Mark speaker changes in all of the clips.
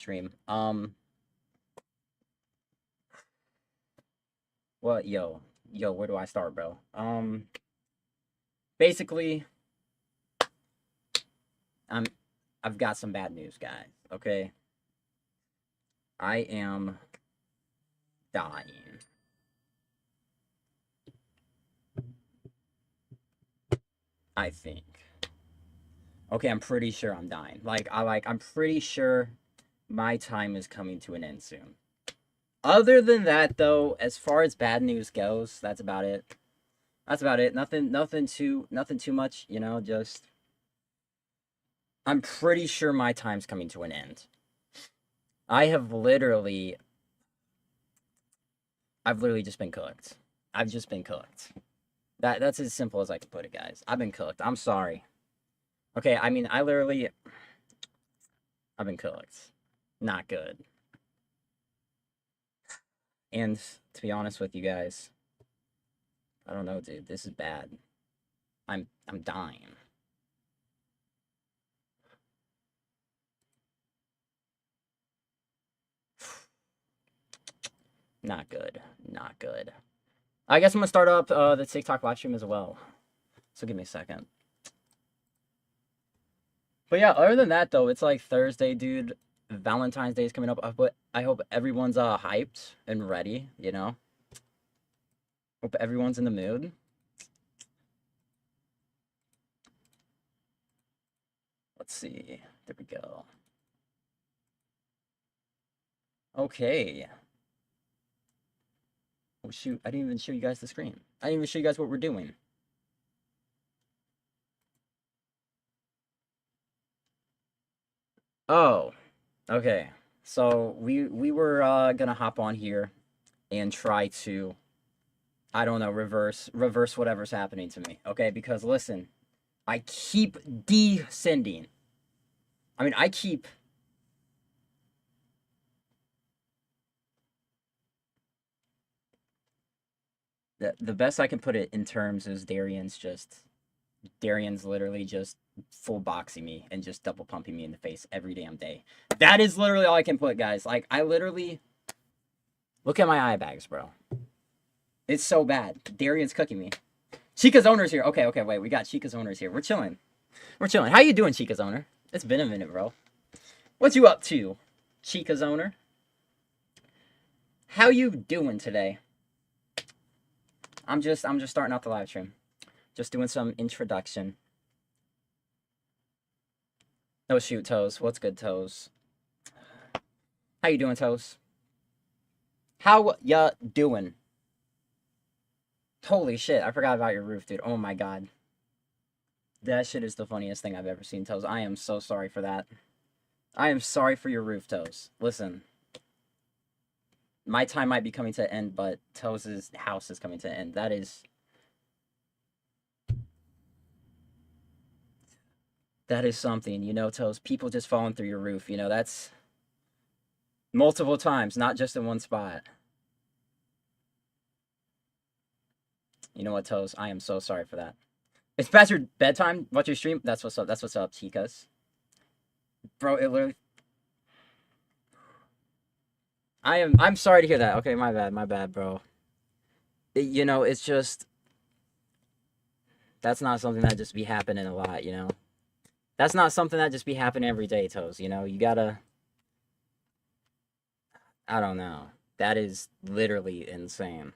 Speaker 1: Stream. Well, yo, where do I start, bro? Basically, I'm I've got some bad news, guys. Okay, I am dying. I think. Okay, I'm pretty sure I'm dying. I'm pretty sure my time is coming to an end soon. Other than that, though, as far as bad news goes, that's about it. That's about it. Nothing too much. Just I'm pretty sure my time's coming to an end. I have literally I've literally just been cooked. I've just been cooked. That's as simple as I can put it, guys. I've been cooked. I'm sorry. Okay, I mean, I've been cooked. Not good. And to be honest with you guys, I don't know, dude. This is bad. I'm dying. Not good. Not good. I guess I'm gonna start up the TikTok live stream as well. So give me a second. But yeah, other than that though, it's like Thursday, dude. Valentine's Day is coming up. But I hope everyone's hyped and ready. Hope everyone's in the mood. Let's see. There we go. Okay. Oh shoot, I didn't even show you guys the screen. I didn't even show you guys what we're doing. Oh, okay. So we were gonna hop on here and try to, I don't know, reverse whatever's happening to me. Okay, because listen, I keep descending. I mean, I keep the best I can put it in terms is Darian's literally just full boxing me and just double pumping me in the face every damn day. That is literally all I can put, guys. Like, I literally look at my eye bags, bro. It's so bad. Darian's cooking me. Chica's owner's here. Okay, okay, wait. We got Chica's owner's here. We're chilling. We're chilling. How you doing, Chica's owner? It's been a minute, bro. What you up to, Chica's owner? How you doing today? I'm just starting out the live stream. Just doing some introduction. No shoot, Toes. What's good, Toes? How you doing, Toes? How ya doing? Holy shit, I forgot about your roof, dude. Oh my god. That shit is the funniest thing I've ever seen, Toes. I am so sorry for that. I am sorry for your roof, Toes. Listen. My time might be coming to an end, but Toes' house is coming to an end. That is something, Toes. People just falling through your roof, that's multiple times, not just in one spot. You know what, Toes? I am so sorry for that. It's past your bedtime. Watch your stream. That's what's up. That's what's up, chicas. Bro, it literally. I'm sorry to hear that. Okay, my bad, bro. It's just that's not something that just be happening a lot. That's not something that just be happening every day, Toes. You gotta. I don't know. That is literally insane.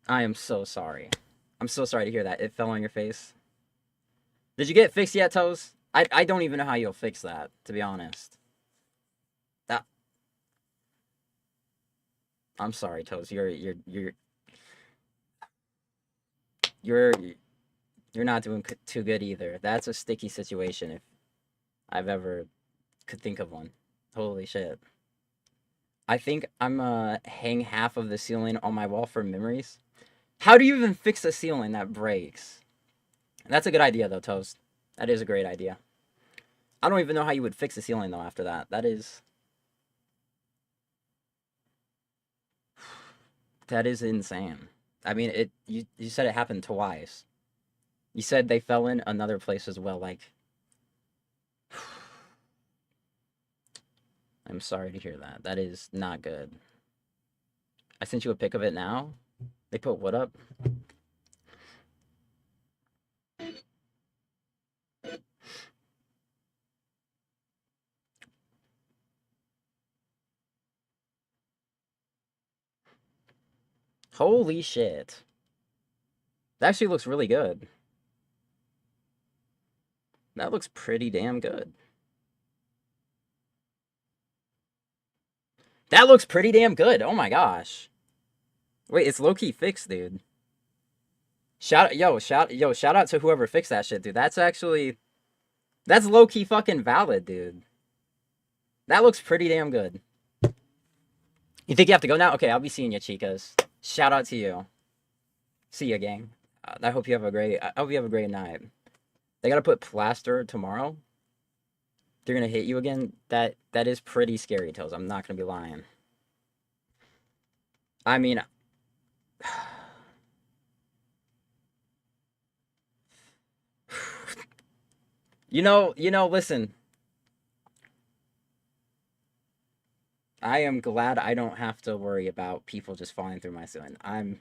Speaker 1: I am so sorry. I'm so sorry to hear that. It fell on your face. Did you get it fixed yet, Toes? I don't even know how you'll fix that, to be honest. That I'm sorry, Toes. You're you're not doing too good either. That's a sticky situation if I've ever could think of one. Holy shit. I think I'm hang half of the ceiling on my wall for memories. How do you even fix a ceiling that breaks? That's a good idea though, Toast. That is a great idea. I don't even know how you would fix a ceiling though after that. That is insane. I mean, you said it happened twice. You said they fell in another place as well. Like, I'm sorry to hear that. That is not good. I sent you a pic of it now. They put what up? Holy shit. That actually looks really good. That looks pretty damn good. That looks pretty damn good. Oh my gosh. Wait, it's low-key fixed, dude. Shout out to whoever fixed that shit, dude. That's low-key fucking valid, dude. That looks pretty damn good. You think you have to go now? Okay, I'll be seeing you, chicas. Shout out to you. See ya, gang. I hope you have a great night. They gotta put plaster tomorrow. They're gonna hit you again. That is pretty scary, Toes. I'm not gonna be lying. I mean, listen. I am glad I don't have to worry about people just falling through my ceiling. I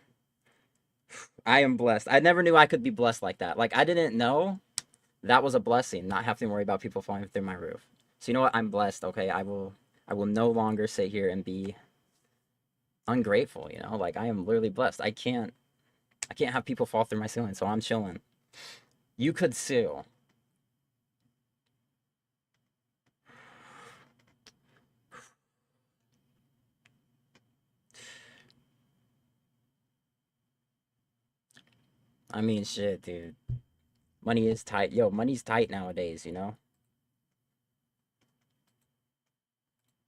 Speaker 1: am blessed. I never knew I could be blessed like that. Like I didn't know that was a blessing, not having to worry about people falling through my roof. So you know what? I'm blessed, okay? I will no longer sit here and be ungrateful, you know? Like I am literally blessed. I can't have people fall through my ceiling, so I'm chilling. You could sue. I mean, shit, dude. Money is tight. Yo, money's tight nowadays, you know?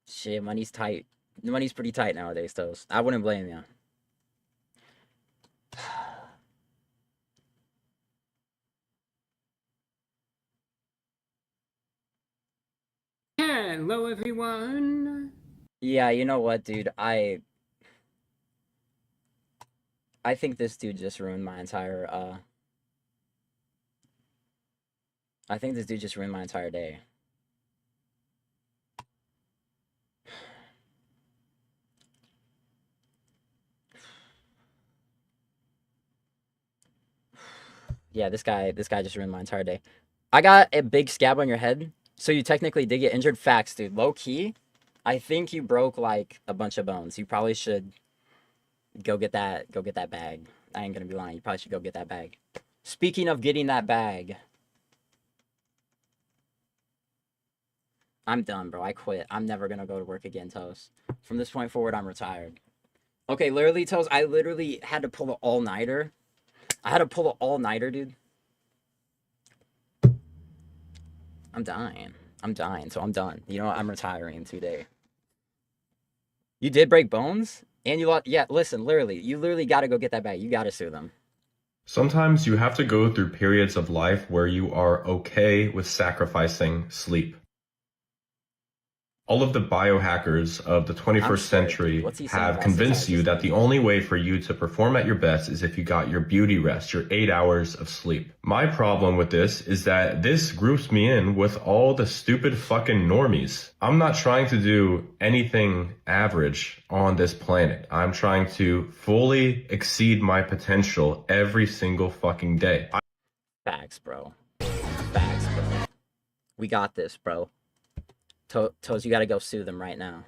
Speaker 1: Shit, money's tight. Money's pretty tight nowadays, Toast. I wouldn't blame you.
Speaker 2: Hello, everyone.
Speaker 1: Yeah, you know what, dude? I think this dude just ruined my entire I think this dude just ruined my entire day. Yeah, this guy just ruined my entire day. I got a big scab on your head, so you technically did get injured. Facts, dude. Low key, I think you broke like a bunch of bones. You probably should go get that bag. I ain't gonna be lying. You probably should go get that bag. Speaking of getting that bag, I'm done, bro. I quit. I'm never gonna go to work again, Toast. From this point forward, I'm retired. Okay, literally, Toast, I literally had to pull an all-nighter. I had to pull an all-nighter, dude. I'm dying. I'm dying, so I'm done. You know what? I'm retiring today. You did break bones? And you lost. Yeah, listen, literally, you literally got to go get that bag. You got to sue them.
Speaker 3: Sometimes you have to go through periods of life where you are okay with sacrificing sleep. All of the biohackers of the
Speaker 1: I'm
Speaker 3: 21st
Speaker 1: scared, dude.
Speaker 3: century
Speaker 1: What's he saying
Speaker 3: have
Speaker 1: about 6
Speaker 3: convinced
Speaker 1: hours of
Speaker 3: you that
Speaker 1: sleep?
Speaker 3: the only way for you to perform at your best is if you got your beauty rest, your 8 hours of sleep. My problem with this is that this groups me in with all the stupid fucking normies. I'm not trying to do anything average on this planet. I'm trying to fully exceed my potential every single fucking day.
Speaker 1: Facts, bro. Facts, bro. We got this, bro. Toes, you got to go sue them right now.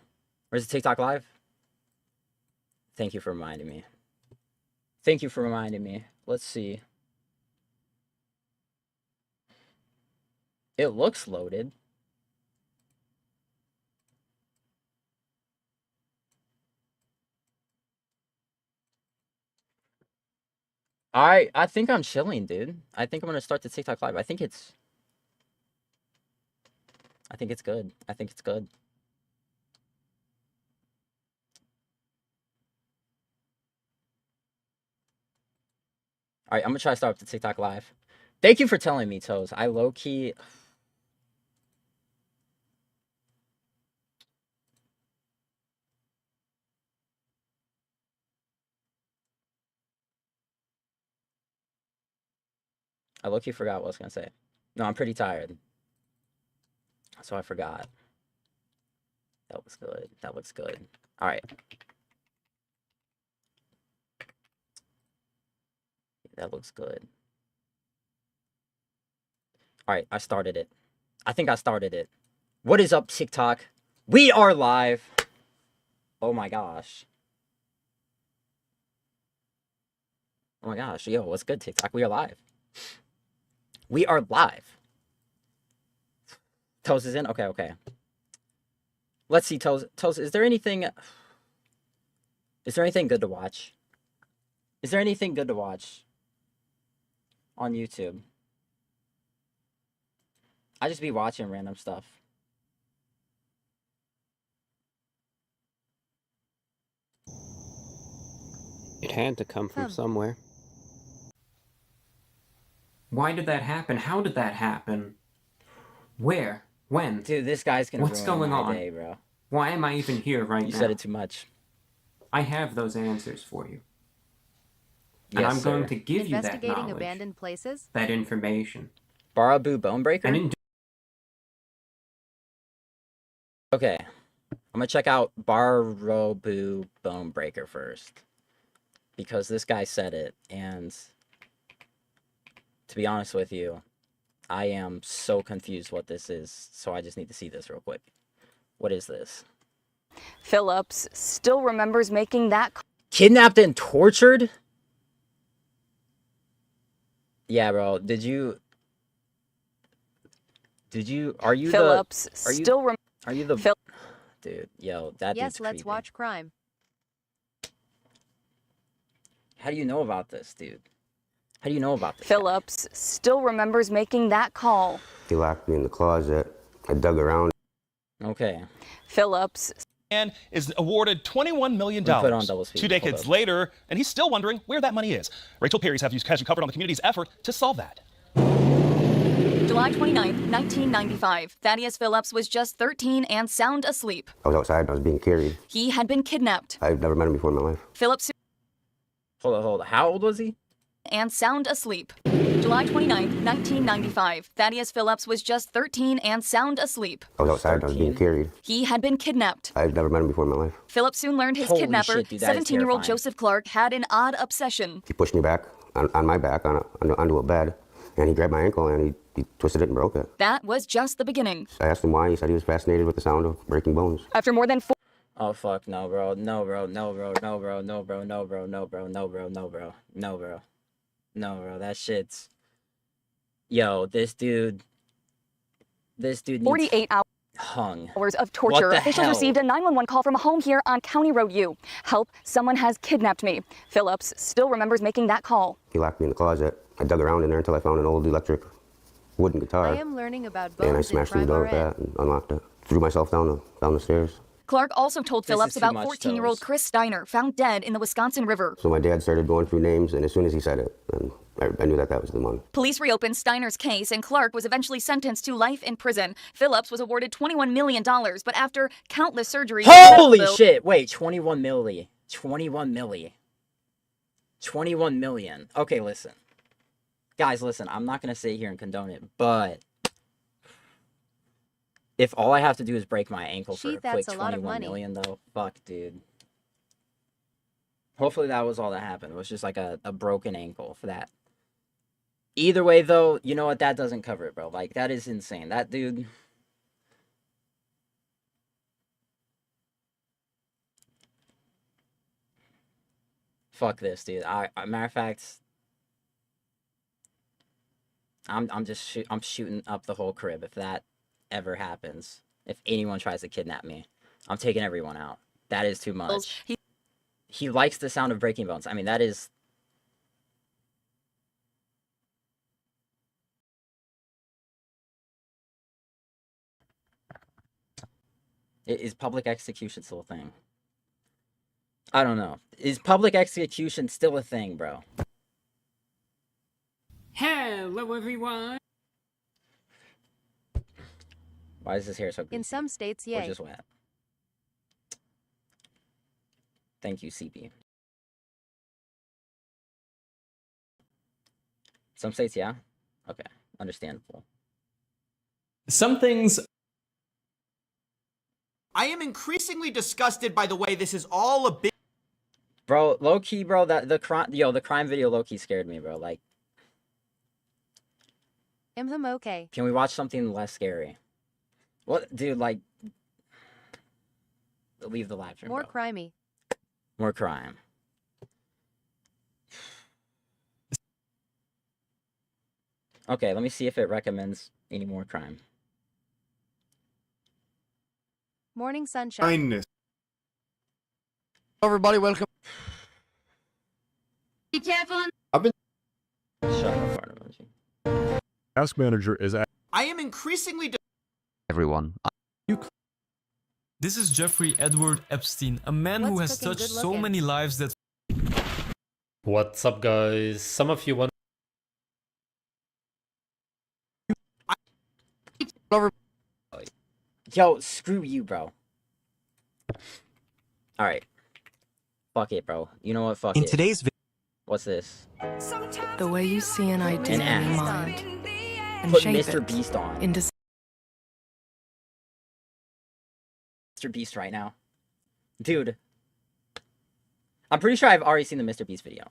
Speaker 1: Where's the TikTok live? Thank you for reminding me. Thank you for reminding me. Let's see. It looks loaded. Alright, I think I'm chilling, dude. I think I'm gonna start the TikTok live. I think it's good. I think it's good. Alright, I'm gonna try to start up the TikTok live. Thank you for telling me, Toes. I low-key... I low-key forgot what I was gonna say. No, I'm pretty tired. So I forgot. That looks good. That looks good. Alright. That looks good. Alright, I started it. I think I started it. What is up, TikTok? We are live! Oh my gosh. Oh my gosh. Yo, what's good, TikTok? We are live. We are live. Toes is in? Okay, okay. Let's see, Toes. Toes, is there anything... Is there anything good to watch? Is there anything good to watch on YouTube? I just be watching random stuff.
Speaker 2: It had to come from somewhere. Why did that happen? How did that happen? Where? When?
Speaker 1: Dude, this guy's gonna
Speaker 2: What's
Speaker 1: ruin
Speaker 2: going
Speaker 1: my
Speaker 2: on?
Speaker 1: day, bro.
Speaker 2: Why am I even here right
Speaker 1: You
Speaker 2: now?
Speaker 1: said it too much.
Speaker 2: I have those answers for you. And
Speaker 1: Yes,
Speaker 2: I'm
Speaker 1: sir.
Speaker 2: going to give you that
Speaker 4: Investigating
Speaker 2: knowledge,
Speaker 4: abandoned places?
Speaker 2: that information.
Speaker 1: Barabu Bonebreaker?
Speaker 2: And in
Speaker 1: Okay. I'm gonna check out Barabu Bonebreaker first. Because this guy said it, and... To be honest with you, I am so confused what this is, so I just need to see this real quick. What is this?
Speaker 5: Phillips still remembers making that
Speaker 1: Kidnapped and tortured? Yeah, bro. Are you
Speaker 5: Phillips
Speaker 1: are you-
Speaker 5: still rem-
Speaker 1: are you the
Speaker 5: Phil-
Speaker 1: dude, yo, that
Speaker 4: Yes,
Speaker 1: dude's
Speaker 4: let's
Speaker 1: creepy.
Speaker 4: watch crime.
Speaker 1: How do you know about this, dude? How do you know about this?
Speaker 5: Phillips still remembers making that call.
Speaker 6: He locked me in the closet. I dug around.
Speaker 1: Okay.
Speaker 5: Phillips
Speaker 7: Man is awarded $21 million
Speaker 1: Let me put on double speed.
Speaker 7: 2
Speaker 1: Hold
Speaker 7: decades
Speaker 1: up.
Speaker 7: later, and he's still wondering where that money is. Rachel Perry's has you covered on the community's effort to solve that.
Speaker 5: July 29, 1995. Thaddeus Phillips was just 13 and sound asleep.
Speaker 6: I was outside and I was being carried.
Speaker 5: He had been kidnapped.
Speaker 6: I've never met him before in my life.
Speaker 5: Phillips
Speaker 1: Hold on. How old was he?
Speaker 5: and sound asleep. July 29, 1995. Thaddeus Phillips was just 13 and sound asleep.
Speaker 6: I was outside and I was being
Speaker 1: 13.
Speaker 6: carried.
Speaker 5: He had been kidnapped.
Speaker 6: I've never met him before in my life.
Speaker 5: Phillips soon learned his
Speaker 1: Holy
Speaker 5: kidnapper,
Speaker 1: shit, dude, that is
Speaker 5: 17-year-old
Speaker 1: terrifying.
Speaker 5: Joseph Clark, had an odd obsession.
Speaker 6: He pushed me back on my back onto a bed, and he grabbed my ankle and he twisted it and broke it.
Speaker 5: That was just the beginning.
Speaker 6: I asked him why. He said he was fascinated with the sound of breaking bones.
Speaker 5: After more than
Speaker 1: Oh fuck, no bro. No bro. That shit's yo, this dude needs
Speaker 5: 48
Speaker 1: hung.
Speaker 5: hours of torture,
Speaker 1: the
Speaker 5: officials
Speaker 1: hell?
Speaker 5: received a 911 call from a home here on County Road U. Help, someone has kidnapped me. Phillips still remembers making that call.
Speaker 6: He locked me in the closet. I dug around in there until I found an old electric wooden guitar.
Speaker 4: I am learning about
Speaker 6: and I
Speaker 4: bones in
Speaker 6: smashed through the
Speaker 4: Crime
Speaker 6: door with
Speaker 4: RN.
Speaker 6: that and unlocked it. Threw myself down the stairs.
Speaker 5: Clark also told
Speaker 1: This
Speaker 5: Phillips
Speaker 1: is too
Speaker 5: about
Speaker 1: much,
Speaker 5: 14-year-old
Speaker 1: Toes.
Speaker 5: Chris Steiner, found dead in the Wisconsin River.
Speaker 6: So my dad started going through names, and as soon as he said it, and I knew that was the one.
Speaker 5: Police reopened Steiner's case, and Clark was eventually sentenced to life in prison. Phillips was awarded $21 million, but after countless surgeries...
Speaker 1: Holy shit! Wait, 21 million. 21 million. Okay, listen. Guys, listen, I'm not gonna sit here and condone it, but if all I have to do is break my ankle for
Speaker 4: Gee,
Speaker 1: a quick
Speaker 4: that's a lot of
Speaker 1: 21
Speaker 4: money.
Speaker 1: million though, fuck, dude. Hopefully that was all that happened. It was just like a broken ankle for that. Either way, though, you know what? That doesn't cover it, bro. Like, that is insane. That dude... Fuck this, dude. Matter of fact... I'm shooting up the whole crib if that ever happens. If anyone tries to kidnap me. I'm taking everyone out. That is too much. He likes the sound of breaking bones. I mean, that is... Is public execution still a thing? I don't know. Is public execution still a thing, bro?
Speaker 2: Hello, everyone.
Speaker 1: Why is his hair so greasy?
Speaker 4: In some states,
Speaker 1: Or
Speaker 4: yay.
Speaker 1: just wet? Thank you, CP. Some states, yeah. Okay, understandable.
Speaker 4: Some things
Speaker 8: I am increasingly disgusted by the way this is all a bit.
Speaker 1: Bro, low key, bro, that the crime video low key scared me, bro. Like,
Speaker 9: Okay.
Speaker 1: can we watch something less scary? What, dude? Like, leave the live stream.
Speaker 9: More
Speaker 1: bro.
Speaker 9: crimey.
Speaker 1: More crime. Okay, let me see if it recommends any more crime.
Speaker 9: Morning sunshine.
Speaker 8: Kindness.
Speaker 10: Everybody, welcome.
Speaker 9: Be careful.
Speaker 1: Shut up, Fart emoji.
Speaker 11: Task manager is at
Speaker 8: I am increasingly.
Speaker 10: Everyone.
Speaker 12: This is Jeffrey Edward Epstein, a man who has touched so many lives that...
Speaker 4: What's up, guys? Some of you want
Speaker 1: Yo, screw you, bro. Alright. Fuck it, bro. You know what? Fuck
Speaker 13: In
Speaker 1: it.
Speaker 13: today's video,
Speaker 1: What's this?
Speaker 9: The way you see an idea
Speaker 1: An
Speaker 9: in
Speaker 1: ass.
Speaker 9: your mind and
Speaker 1: Put
Speaker 9: shape
Speaker 1: Mr.
Speaker 9: it
Speaker 1: Beast on.
Speaker 9: into
Speaker 1: Mr. Beast right now. Dude. I'm pretty sure I've already seen the Mr. Beast video.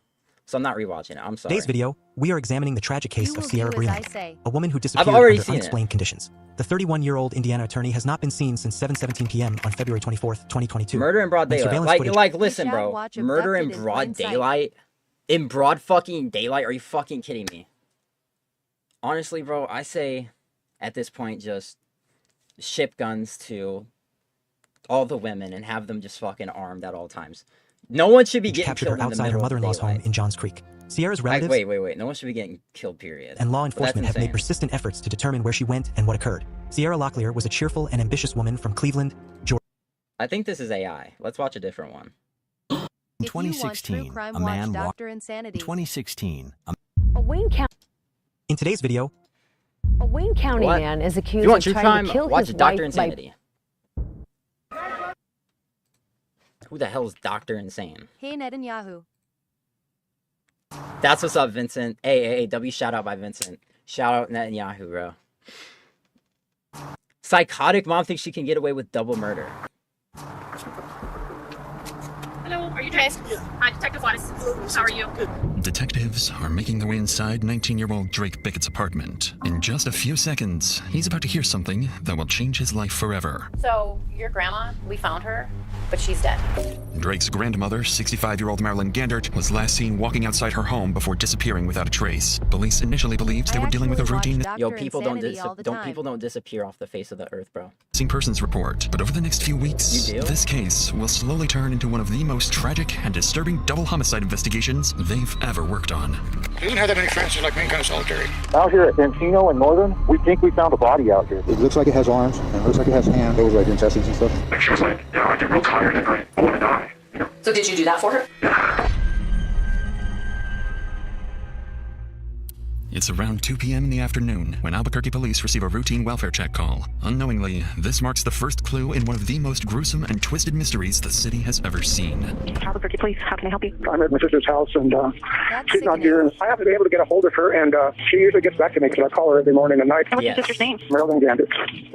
Speaker 1: So I'm not rewatching it. I'm sorry.
Speaker 13: today's video, we are examining the tragic case
Speaker 9: You
Speaker 13: of
Speaker 9: will
Speaker 13: Sierra
Speaker 9: do as I
Speaker 13: Breland,
Speaker 9: say.
Speaker 13: a woman who disappeared
Speaker 1: already
Speaker 13: under
Speaker 1: seen it.
Speaker 13: unexplained conditions. The 31-year-old Indiana attorney has not been seen since 7:17 p.m. on February 24th, 2022.
Speaker 1: Murder in broad
Speaker 13: when
Speaker 1: daylight.
Speaker 13: surveillance
Speaker 1: Like,
Speaker 13: footage-
Speaker 1: like, listen,
Speaker 9: shall
Speaker 1: bro.
Speaker 9: watch
Speaker 1: Murder in
Speaker 9: abducted in
Speaker 1: broad
Speaker 9: plain sight.
Speaker 1: daylight? In broad fucking daylight? Are you fucking kidding me? Honestly, bro, I say at this point just ship guns to all the women and have them just fucking armed at all times. No one should be
Speaker 13: Which
Speaker 1: getting
Speaker 13: captured
Speaker 1: killed
Speaker 13: her
Speaker 1: in the
Speaker 13: outside her
Speaker 1: middle of
Speaker 13: mother-in-law's home
Speaker 1: daylight.
Speaker 13: in Johns Creek. Sierra's
Speaker 1: Like,
Speaker 13: relatives
Speaker 1: wait. No one should be getting killed, period.
Speaker 13: and law
Speaker 1: But that's
Speaker 13: enforcement have made
Speaker 1: insane.
Speaker 13: persistent efforts to determine where she went and what occurred. Sierra Locklear was a cheerful and ambitious woman from Cleveland, Georgia.
Speaker 1: I think this is AI. Let's watch a different one.
Speaker 9: In 2016, a man walked. Insanity.
Speaker 10: 2016.
Speaker 9: A Wayne County.
Speaker 13: In today's video,
Speaker 9: A Wayne County
Speaker 1: What?
Speaker 9: man is
Speaker 1: If
Speaker 9: accused
Speaker 1: you want
Speaker 9: of
Speaker 1: true
Speaker 9: trying
Speaker 1: crime,
Speaker 9: to kill
Speaker 1: watch
Speaker 9: his
Speaker 1: Dr.
Speaker 9: wife by
Speaker 1: Insanity. Who the hell is Dr. Insane?
Speaker 9: Hey Netanyahu.
Speaker 1: That's what's up, Vincent. Hey, W shout out by Vincent. Shout out Netanyahu, bro. Psychotic mom thinks she can get away with double murder.
Speaker 5: Hello, are you dressed? Hi, Detective Wattis. How are you?
Speaker 12: Detectives are making their way inside 19-year-old Drake Bickett's apartment. In just a few seconds, he's about to hear something that will change his life forever.
Speaker 5: So, your grandma, we found her, but she's dead.
Speaker 12: Drake's grandmother, 65-year-old Marilyn Gandert, was last seen walking outside her home before disappearing without a trace. Police initially believed they were dealing with a routine
Speaker 1: Yo, people don't disappear off the face of the earth, bro.
Speaker 12: missing persons report. But over the next few weeks,
Speaker 1: You do?
Speaker 12: this case will slowly turn into one of the most tragic and disturbing double homicide investigations they've ever worked on.
Speaker 11: He didn't have that many friends, like main kind of solitary.
Speaker 14: Out here at Encino and Northern, we think we found a body out here. It looks like it has arms, and it looks like it has hands. Those like intestines and stuff.
Speaker 11: Like she was like, yeah, I get real tired at night. I want to die. You know?
Speaker 5: So did you do that for her?
Speaker 12: It's around 2 p.m. in the afternoon when Albuquerque police receive a routine welfare check call. Unknowingly, this marks the first clue in one of the most gruesome and twisted mysteries the city has ever seen.
Speaker 14: Albuquerque Police, how can I help you? I'm at my sister's house, and she's not here. And I haven't been able to get a hold of her, and she usually gets back to me because I call her every morning and night.
Speaker 1: What's your sister's
Speaker 14: name? Marilyn Gandit.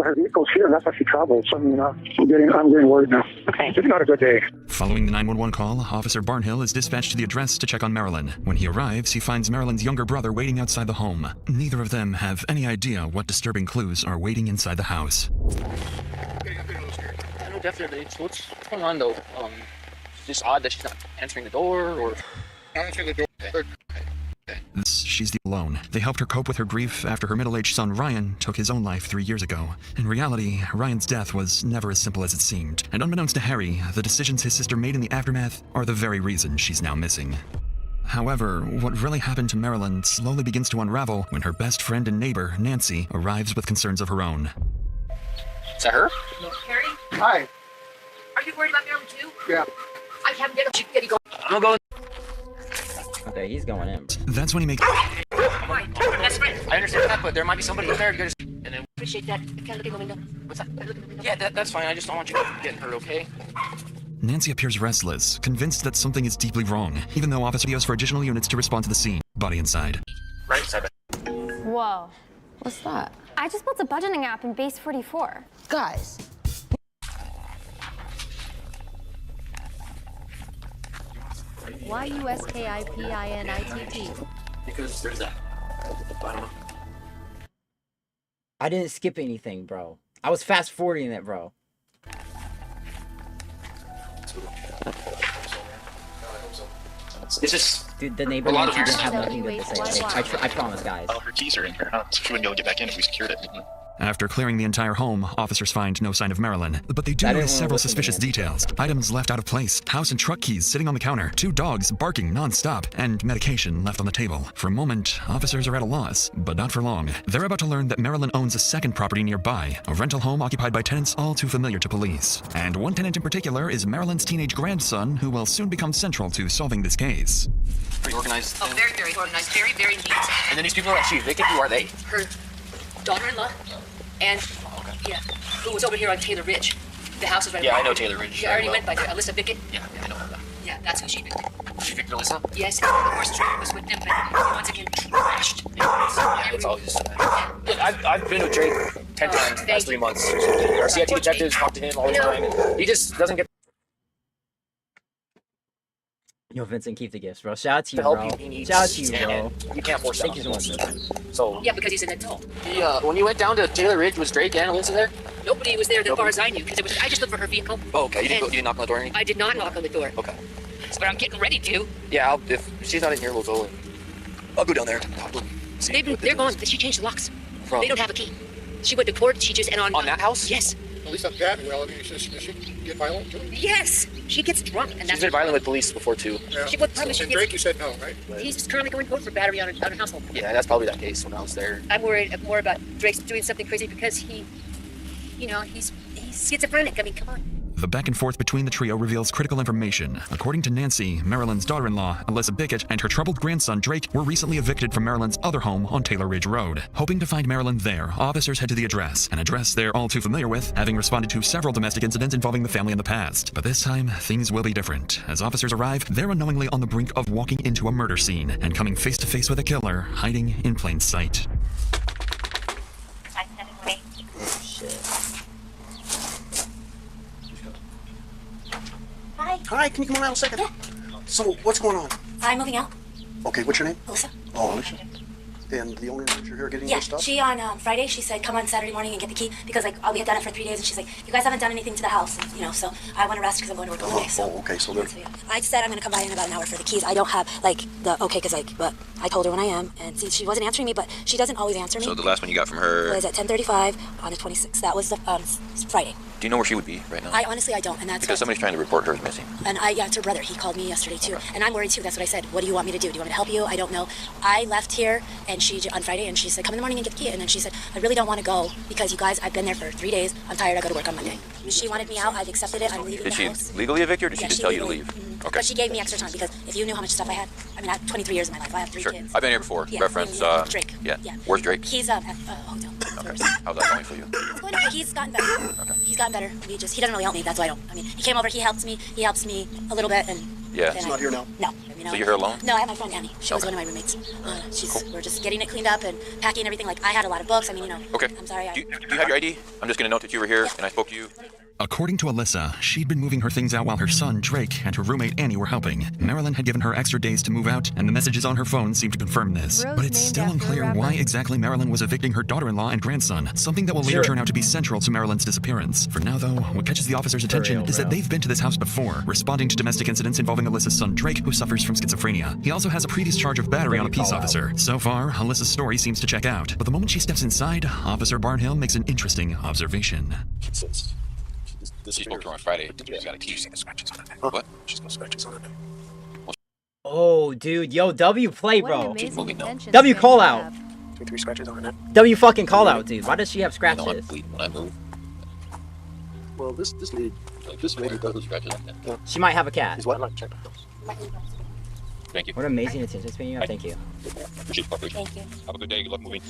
Speaker 14: Her vehicle's here, and that's how she travels. So, I'm getting worried now. Okay. It's not a good day.
Speaker 12: Following the 911 call, Officer Barnhill is dispatched to the address to check on Marilyn. When he arrives, he finds Marilyn's younger brother waiting outside the home. Neither of them have any idea what disturbing clues are waiting inside the house.
Speaker 15: I know definitely. What's going on though? It's just odd that she's not answering the door or...
Speaker 11: Not answering the door.
Speaker 12: She's alone. They helped her cope with her grief after her middle-aged son Ryan took his own life 3 years ago. In reality, Ryan's death was never as simple as it seemed. And unbeknownst to Harry, the decisions his sister made in the aftermath are the very reason she's now missing. However, what really happened to Marilyn slowly begins to unravel when her best friend and neighbor, Nancy, arrives with concerns of her own.
Speaker 15: Is that her?
Speaker 5: Harry?
Speaker 14: Hi.
Speaker 5: Are you worried about Marilyn too?
Speaker 14: Yeah.
Speaker 5: I can't get him.
Speaker 15: I'm gonna go.
Speaker 1: Okay, he's going in, bro.
Speaker 12: That's when he makes...
Speaker 5: Right, that's right.
Speaker 15: I understand that, but there might be somebody in there. You guys... And then...
Speaker 5: Appreciate that. I can't look in the window.
Speaker 15: What's that? Yeah, that's fine. I just don't want you getting hurt, okay?
Speaker 12: Nancy appears restless, convinced that something is deeply wrong, even though officer goes for additional units to respond to the scene. Body inside.
Speaker 15: Right side.
Speaker 16: Whoa. What's that? I just built a budgeting app in Base 44.
Speaker 9: Guys. YUSKIPINITT.
Speaker 15: Because there's that. I don't know.
Speaker 1: I didn't skip anything, bro. I was fast forwarding it, bro.
Speaker 15: It's just...
Speaker 1: Dude, the neighbor didn't have nothing good to say. I promise, guys.
Speaker 11: Her keys are in here, huh? So she wouldn't be able to get back in if we secured it.
Speaker 12: After clearing the entire home, officers find no sign of Marilyn, but they do notice several suspicious details. Items left out of place, house and truck keys sitting on the counter, 2 dogs barking non-stop, and medication left on the table. For a moment, officers are at a loss, but not for long. They're about to learn that Marilyn owns a second property nearby, a rental home occupied by tenants all too familiar to police. And one tenant in particular is Marilyn's teenage grandson, who will soon become central to solving this case.
Speaker 15: Pretty organized.
Speaker 17: Oh, very, very organized. Very, very neat.
Speaker 15: And then these people are actually vacant. Who are they?
Speaker 17: Her daughter-in-law and, yeah, who was over here on Taylor Ridge. The house is right
Speaker 15: Yeah,
Speaker 17: over
Speaker 15: I know
Speaker 17: there.
Speaker 15: Taylor Ridge.
Speaker 17: She already went by there. Alyssa Bickett.
Speaker 15: Yeah, I know that.
Speaker 17: Yeah, that's who she evicted.
Speaker 15: She evicted Alyssa?
Speaker 17: Yes, of course, Drake was with them, but once again, trashed.
Speaker 15: Yeah, it's all just... Look, I've been with Drake 10 times in the last 3 months. Our CIT detectives talk to him all the time. And he just doesn't get
Speaker 1: Yo, Vincent, keep the gifts, bro. Shout out to you,
Speaker 15: the help
Speaker 1: bro.
Speaker 15: he needs.
Speaker 1: Shout out to you, bro.
Speaker 15: And you can't force that.
Speaker 1: Thank you so much.
Speaker 15: So...
Speaker 17: Yeah, because he's an adult.
Speaker 15: He, when you went down to Taylor Ridge, was Drake and Alyssa there?
Speaker 17: Nobody was there as far as I knew, because I just looked for her vehicle.
Speaker 15: Oh, okay. You didn't knock on the door or anything?
Speaker 17: I did not knock on the door.
Speaker 15: Okay.
Speaker 17: But I'm getting ready to.
Speaker 15: Yeah, if she's not in here, we'll go and... I'll go down there. Talk to them.
Speaker 17: They're gone. She changed the locks.
Speaker 15: From?
Speaker 17: They don't have a key. She went to court. She just...
Speaker 15: On that house?
Speaker 17: Yes.
Speaker 11: At least not that well. I mean, does she get violent too?
Speaker 17: Yes. She gets drunk. And
Speaker 15: She's been violent with police before, too.
Speaker 11: Yeah.
Speaker 17: She would probably...
Speaker 11: And Drake, you said no, right?
Speaker 17: He's currently going to court for battery on a household.
Speaker 15: Yeah, that's probably that case when I was there.
Speaker 17: I'm worried more about Drake's doing something crazy because he, you know, he's schizophrenic. I mean, come on.
Speaker 12: The back and forth between the trio reveals critical information. According to Nancy, Marilyn's daughter-in-law, Alyssa Bickett, and her troubled grandson, Drake, were recently evicted from Marilyn's other home on Taylor Ridge Road. Hoping to find Marilyn there, officers head to the address, an address they're all too familiar with, having responded to several domestic incidents involving the family in the past. But this time, things will be different. As officers arrive, they're unknowingly on the brink of walking into a murder scene and coming face to face with a killer hiding in plain sight.
Speaker 18: Hi, can you come around a second? Yeah. So, what's going on?
Speaker 19: I'm moving out.
Speaker 18: Okay, what's your name?
Speaker 19: Alyssa.
Speaker 18: Oh, Alyssa. And the owner manager here getting your stuff?
Speaker 19: She on Friday, she said come on Saturday morning and get the key because like we had done it for 3 days and she's like, you guys haven't done anything to the house, and, you know, so I want to rest because I'm going to work on Monday. So.
Speaker 18: Oh, okay, so then.
Speaker 19: So, yeah. I said I'm going to come by in about an hour for the keys. I don't have like the okay because like, but I told her when I am, and see, she wasn't answering me, but she doesn't always answer me.
Speaker 20: So the last one you got from her
Speaker 19: was at 10:35 on the 26th. That was the Friday.
Speaker 20: Do you know where she would be right now?
Speaker 19: I honestly don't, and that's
Speaker 20: because somebody's trying to report her as missing.
Speaker 19: And it's her brother. He called me yesterday too, and I'm worried too. That's what I said. What do you want me to do? Do you want me to help you? I don't know. I left here, and she on Friday, and she said come in the morning and get the key. And then she said I really don't want to go because you guys, I've been there for 3 days. I'm tired. I go to work on Monday. She wanted me out. I've accepted it. I'm leaving
Speaker 20: Did
Speaker 19: the
Speaker 20: she
Speaker 19: house.
Speaker 20: legally evict you, or did she just tell you to leave?
Speaker 19: Mm-hmm.
Speaker 20: Okay.
Speaker 19: But she gave me extra time because if you knew how much stuff I had, I mean, I have 23 years of my life. I have 3 kids.
Speaker 20: I've been here before.
Speaker 19: Yeah,
Speaker 20: Reference.
Speaker 19: Drake.
Speaker 20: Yeah. Where's Drake?
Speaker 19: He's at a hotel.
Speaker 20: Okay. How's that going for you?
Speaker 19: It's going okay. He's gotten better. Okay. He's gotten better. He doesn't really help me. That's why I don't. I mean, he came over. He helps me. He helps me a little bit, and
Speaker 20: yeah.
Speaker 18: He's not here now.
Speaker 19: No.
Speaker 20: So you're here alone?
Speaker 19: No, I have my friend Annie. She was one of my roommates. We're just getting it cleaned up and packing everything. Like I had a lot of books. I mean, you know.
Speaker 20: Okay.
Speaker 19: I'm sorry.
Speaker 20: Do you have your ID? I'm just gonna note that you were here and I spoke to you.
Speaker 12: According to Alyssa, she'd been moving her things out while her son, Drake, and her roommate, Annie, were helping. Marilyn had given her extra days to move out, and the messages on her phone seemed to confirm this. But it's still unclear why exactly Marilyn was evicting her daughter-in-law and grandson, something that will later turn out to be central to Marilyn's disappearance. For now, though, what catches the officers' attention is that they've been to this house before, responding to domestic incidents involving Alyssa's son, Drake, who suffers from schizophrenia. He also has a previous charge of battery on a peace officer. So far, Alyssa's story seems to check out, but the moment she steps inside, Officer Barnhill makes an interesting observation.
Speaker 20: She spoke to her on Friday. She's got a key. She's got scratches on it. What?
Speaker 18: She's got scratches on it.
Speaker 1: Oh, dude. Yo, W play, bro.
Speaker 20: W
Speaker 1: call out.
Speaker 18: 3 scratches on it.
Speaker 1: W fucking call out, dude. Why does she have scratches?
Speaker 20: No, I'm bleeding when I move.
Speaker 18: Well, this lady doesn't
Speaker 20: scratches like that.
Speaker 18: Yeah.
Speaker 1: She might have a cat.
Speaker 18: He's what?
Speaker 20: Thank you.
Speaker 1: What amazing attention span you have. Thank you.
Speaker 20: Appreciate the cooperation.
Speaker 19: Thank you.
Speaker 20: Have a good day. Good luck moving.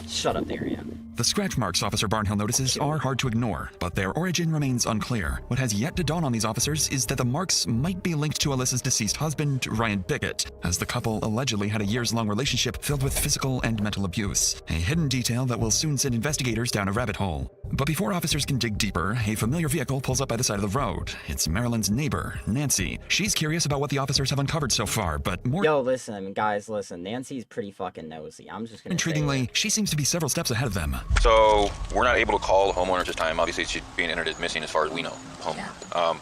Speaker 1: Shut up, Darian.
Speaker 12: The scratch marks Officer Barnhill notices are hard to ignore, but their origin remains unclear. What has yet to dawn on these officers is that the marks might be linked to Alyssa's deceased husband, Ryan Bickett, as the couple allegedly had a years-long relationship filled with physical and mental abuse, a hidden detail that will soon send investigators down a rabbit hole. But before officers can dig deeper, a familiar vehicle pulls up by the side of the road. It's Marilyn's neighbor, Nancy. She's curious about what the officers have uncovered so far, but more...
Speaker 1: Yo, listen, guys, listen. Nancy's pretty fucking nosy. I'm just gonna
Speaker 12: intriguingly, she seems to be several steps ahead of them.
Speaker 20: So we're not able to call the homeowner at this time. Obviously, she's being entered as missing as far as we know. Home.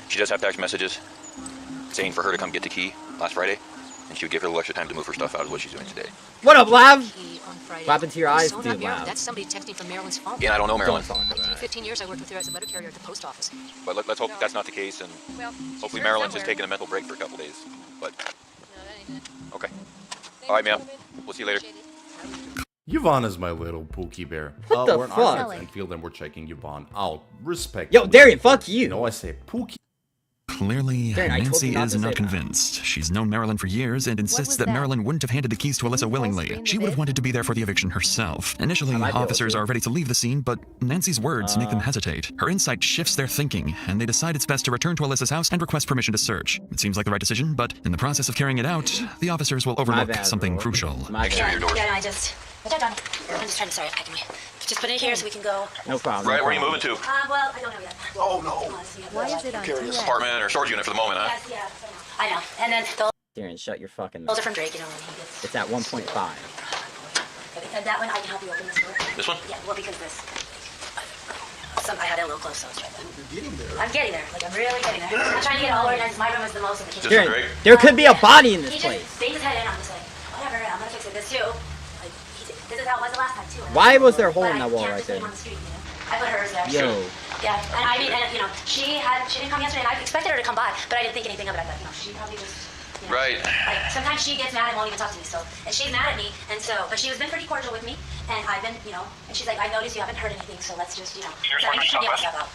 Speaker 20: She does have text messages saying for her to come get the key last Friday, and she would give her a little extra time to move her stuff out, is what she's doing today.
Speaker 1: What up, Lav?
Speaker 17: What
Speaker 1: happened to your eyes,
Speaker 17: so
Speaker 1: dude,
Speaker 17: Marilyn,
Speaker 1: Lav?
Speaker 17: that's somebody texting from Marilyn's phone.
Speaker 20: Yeah, I don't know Marilyn.
Speaker 17: 15 years I worked with her as a letter carrier at the post office.
Speaker 20: But let's hope that's not the case, and hopefully Marilyn's just taking a mental break for a couple days. But okay. All right, ma'am. We'll see you later.
Speaker 21: Yvonne is my little Pookie Bear.
Speaker 1: What the
Speaker 21: we're
Speaker 1: fuck?
Speaker 21: in Enfield and we're checking Yvonne out. Respect.
Speaker 1: Yo, Darian, fuck you.
Speaker 21: No, I say Pookie.
Speaker 12: Clearly,
Speaker 1: Darren, I told
Speaker 12: Nancy
Speaker 1: you not
Speaker 12: is
Speaker 1: to say
Speaker 12: not
Speaker 1: that.
Speaker 12: convinced. She's known Marilyn for years and insists that Marilyn wouldn't have handed the keys to Alyssa willingly. She would have wanted to be there for the eviction herself. Initially, officers are ready to leave the scene, but Nancy's words make them hesitate. Her insight shifts their thinking, and they decide it's best to return to Alyssa's house and request permission to search. It seems like the right decision, but in the process of carrying it out, the officers will overlook something crucial.
Speaker 19: I'm just trying to, sorry, just put it here so we can go.
Speaker 1: No problem.
Speaker 20: Right, where are you moving to?
Speaker 19: Well, I don't know yet.
Speaker 11: Oh, no.
Speaker 19: Why is it on
Speaker 20: Apartment or storage unit for the moment, huh?
Speaker 19: Yes, yeah, I know. And then
Speaker 1: Darren, shut your fucking
Speaker 19: those
Speaker 1: mouth.
Speaker 19: are from Drake, you know, when he gets...
Speaker 1: It's at 1.5.
Speaker 19: And that one, I can help you open this door.
Speaker 20: This one?
Speaker 19: Yeah, well, because this... I had it a little close, so I was trying to... You're getting there. I'm getting there. Like, I'm really getting there. I'm trying to get it all organized. My room is the most in the kitchen.
Speaker 1: Darren, there could be a body in this place.
Speaker 19: They just had it in. I'm just like, whatever, I'm gonna fix it. This too. Like, this is how it was the last time, too.
Speaker 1: Why was there a hole in that wall right there?
Speaker 19: I put hers there.
Speaker 1: Yo.
Speaker 19: Yeah, and I mean, and, you know, she didn't come yesterday, and I expected her to come by, but I didn't think anything of it. I thought, you know, she probably just, you know,
Speaker 20: right.
Speaker 19: Like, sometimes she gets mad and won't even talk to me, so, and she's mad at me, and so, but she has been pretty cordial with me, and I've been, you know, and she's like, I noticed you haven't heard anything, so let's just, you know, so I'm just trying to get myself out.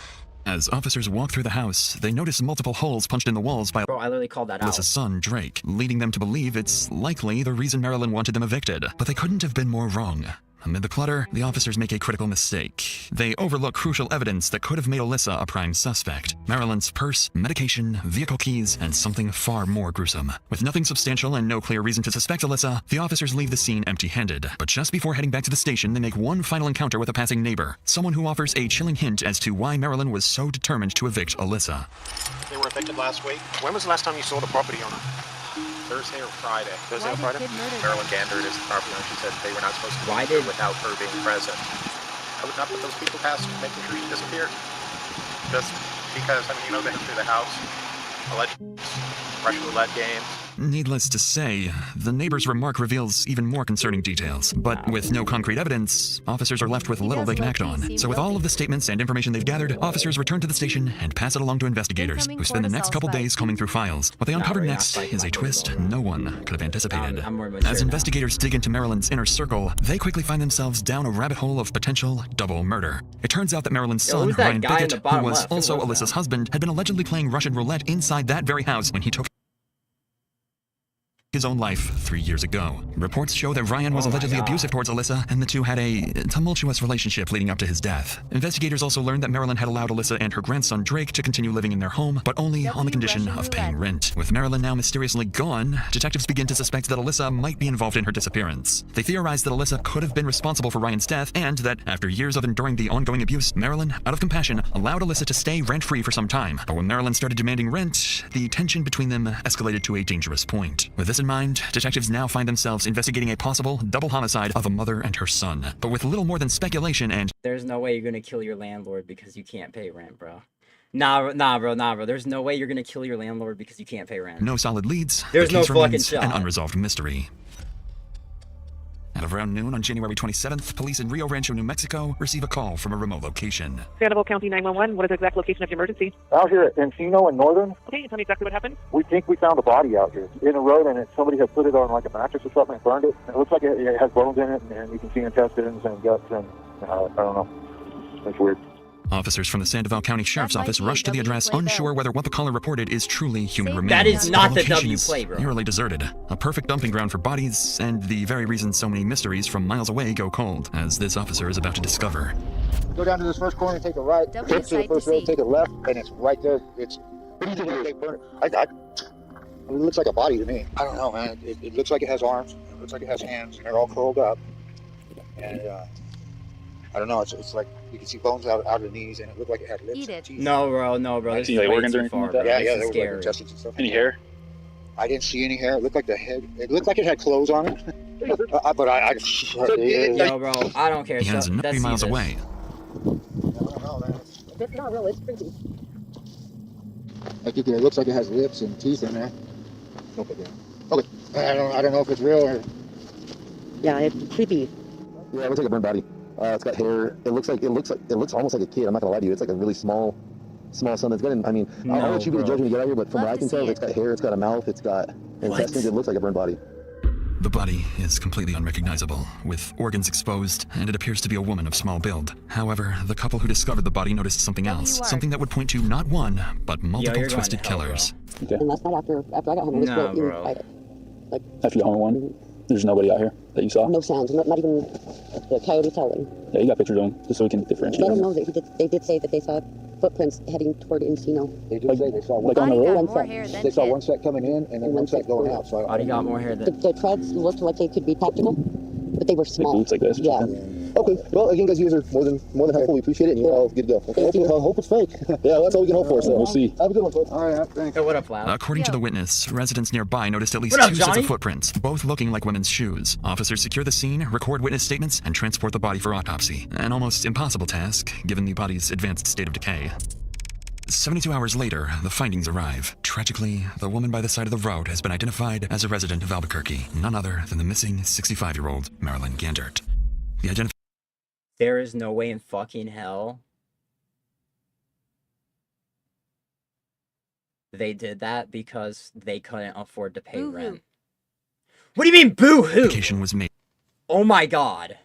Speaker 12: As officers walk through the house, they notice multiple holes punched in the walls by
Speaker 1: Bro, I literally called that out.
Speaker 12: Alyssa's son, Drake, leading them to believe it's likely the reason Marilyn wanted them evicted. But they couldn't have been more wrong. Amid the clutter, the officers make a critical mistake. They overlook crucial evidence that could have made Alyssa a prime suspect. Marilyn's purse, medication, vehicle keys, and something far more gruesome. With nothing substantial and no clear reason to suspect Alyssa, the officers leave the scene empty-handed. But just before heading back to the station, they make one final encounter with a passing neighbor, someone who offers a chilling hint as to why Marilyn was so determined to evict Alyssa.
Speaker 11: They were evicted last week. When was the last time you saw the property owner? Thursday or Friday. Thursday or Friday? Marilyn Gander is the property owner. She said they were not supposed to be here without her being present. I would not put those people past making sure she disappeared. Just because, I mean, you know the history of the house. Alleged Russian roulette games.
Speaker 12: Needless to say, the neighbor's remark reveals even more concerning details. But with no concrete evidence, officers are left with little they can act on. So with all of the statements and information they've gathered, officers return to the station and pass it along to investigators, who spend the next couple days combing through files. What they uncover next is a twist no one could have anticipated. As investigators dig into Marilyn's inner circle, they quickly find themselves down a rabbit hole of potential double murder. It turns out that Marilyn's son, Ryan Bickett, who was also Alyssa's husband, had been allegedly playing Russian roulette inside that very house when he took his own life 3 years ago. Reports show that Ryan was allegedly abusive towards Alyssa, and the two had a tumultuous relationship leading up to his death. Investigators also learned that Marilyn had allowed Alyssa and her grandson Drake to continue living in their home, but only on the condition of paying rent. With Marilyn now mysteriously gone, detectives begin to suspect that Alyssa might be involved in her disappearance. They theorize that Alyssa could have been responsible for Ryan's death, and that after years of enduring the ongoing abuse, Marilyn, out of compassion, allowed Alyssa to stay rent-free for some time. But when Marilyn started demanding rent, the tension between them escalated to a dangerous point. With this in mind, detectives now find themselves investigating a possible double homicide of a mother and her son. But with little more than speculation and...
Speaker 1: There's no way you're gonna kill your landlord because you can't pay rent, bro. Nah, bro. There's no way you're gonna kill your landlord because you can't pay rent.
Speaker 12: no solid leads,
Speaker 1: There's
Speaker 12: the
Speaker 1: no
Speaker 12: case
Speaker 1: fucking
Speaker 12: remains
Speaker 1: shot.
Speaker 12: an unresolved mystery. At around noon on January 27th, police in Rio Rancho, New Mexico, receive a call from a remote location.
Speaker 22: Sandoval County 911, what is the exact location of your emergency?
Speaker 14: Out here at Encino in Northern.
Speaker 22: Okay, tell me exactly what happened.
Speaker 14: We think we found a body out here in a road, and somebody had put it on like a mattress or something and burned it. It looks like it has bones in it, and you can see intestines and guts, and I don't know. It's weird.
Speaker 12: Officers from the Sandoval County Sheriff's
Speaker 9: might
Speaker 12: Office
Speaker 9: be a
Speaker 12: rush to the
Speaker 9: W
Speaker 12: address,
Speaker 9: play,
Speaker 12: unsure
Speaker 9: though.
Speaker 12: whether what the caller reported is truly human remains.
Speaker 1: That is not the
Speaker 12: location
Speaker 1: W
Speaker 12: is
Speaker 1: play, bro.
Speaker 12: eerily deserted, a perfect dumping ground for bodies, and the very reason so many mysteries from miles away go cold, as this officer is about to discover.
Speaker 3: Go down to this first corner, take a right,
Speaker 9: W
Speaker 3: flip to the
Speaker 9: side to
Speaker 3: first road,
Speaker 9: see.
Speaker 3: take a left, and it's right there. It's. What do you think they burn it? It looks like a body to me. I don't know, man. It looks like it has arms. It looks like it has hands, and they're all curled up. And I don't know. It's like you can see bones out of the knees, and it looked like it had lips.
Speaker 9: Eat
Speaker 3: and
Speaker 9: it.
Speaker 3: teeth.
Speaker 1: No, bro. This
Speaker 3: See,
Speaker 1: is
Speaker 3: like,
Speaker 1: way
Speaker 3: organs or
Speaker 1: too
Speaker 3: anything
Speaker 1: far,
Speaker 3: like that?
Speaker 1: bro.
Speaker 3: Yeah,
Speaker 1: This
Speaker 3: yeah,
Speaker 1: is
Speaker 3: there was like
Speaker 1: scary.
Speaker 3: intestines and stuff.
Speaker 15: Any hair?
Speaker 3: I didn't see any hair. It looked like the head. It looked like it had clothes on it. But I
Speaker 1: Yo, bro, I don't care.
Speaker 12: He hands
Speaker 1: So,
Speaker 12: 90
Speaker 1: let's see
Speaker 12: miles
Speaker 1: this.
Speaker 12: away.
Speaker 3: It's not real. It's pretty. Like it looks like it has lips and teeth in there. Okay. Okay. I don't know if it's real or.
Speaker 7: Yeah, it's creepy.
Speaker 3: Yeah, it looks like a burnt body. It's got hair. It looks almost like a kid. I'm not gonna lie to you. It's like a really small son. It's got. I mean, I'll let you be the judge when you get out here. But from what I can tell, it's got hair. It's got a mouth. It's got intestines. It looks like a burnt body.
Speaker 12: The body is completely unrecognizable, with organs exposed, and it appears to be a woman of small build. However, the couple who discovered the body noticed something else, something that would point to not one, but multiple
Speaker 1: you're going
Speaker 12: twisted
Speaker 1: to hell,
Speaker 12: killers.
Speaker 7: Okay. And last night after I got home, I was
Speaker 1: Nah, bro.
Speaker 7: quiet. Like,
Speaker 15: After you got home at 1, there's nobody out here that you saw?
Speaker 7: no sounds, not even the coyote howling.
Speaker 15: Yeah, you got pictures of them, just so we can differentiate
Speaker 7: Let them
Speaker 15: them.
Speaker 7: know that they did say that they saw footprints heading toward Encino.
Speaker 3: They did say they saw one.
Speaker 15: Like on the road?
Speaker 7: One set.
Speaker 3: They saw one set coming in and then one set going out. So
Speaker 1: Body got more hair than.
Speaker 7: The treads looked like they could be tactical, but they were small.
Speaker 15: boots like this or
Speaker 7: Yeah.
Speaker 15: something?
Speaker 3: Okay. Well, again, guys, you guys are more than helpful. We appreciate it, and you're all good to go. Okay. I hope it's fake. Yeah, that's all we can hope for. So
Speaker 15: We'll see.
Speaker 3: Have a good one, folks. All right. Thanks.
Speaker 1: Hey, what up, Loud?
Speaker 12: According to the witness, residents nearby noticed at least
Speaker 1: What up,
Speaker 12: 2 sets
Speaker 1: Johnny?
Speaker 12: of footprints, both looking like women's shoes. Officers secure the scene, record witness statements, and transport the body for autopsy. An almost impossible task, given the body's advanced state of decay. 72 hours later, the findings arrive. Tragically, the woman by the side of the road has been identified as a resident of Albuquerque, none other than the missing 65-year-old Marilyn Gandert. The identification
Speaker 1: There is no way in fucking hell they did that because they couldn't afford to pay rent. What do you mean, boo-hoo?
Speaker 12: was made
Speaker 1: Oh my god.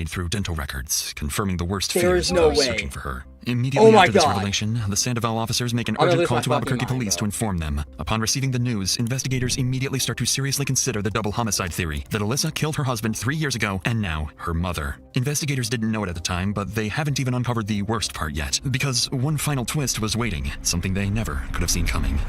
Speaker 12: through dental records, confirming the worst
Speaker 1: There
Speaker 12: fears
Speaker 1: is no
Speaker 12: of
Speaker 1: way.
Speaker 12: searching for her. Immediately
Speaker 1: Oh my
Speaker 12: after this
Speaker 1: God.
Speaker 12: revelation, the Sandoval officers make an
Speaker 1: I'm gonna
Speaker 12: urgent
Speaker 1: lose
Speaker 12: call
Speaker 1: my
Speaker 12: to
Speaker 1: fucking
Speaker 12: Albuquerque
Speaker 1: mind,
Speaker 12: police
Speaker 1: bro.
Speaker 12: to inform them. Upon receiving the news, investigators immediately start to seriously consider the double homicide theory that Alyssa killed her husband 3 years ago and now her mother. Investigators didn't know it at the time, but they haven't even uncovered the worst part yet, because one final twist was waiting, something they never could have seen coming.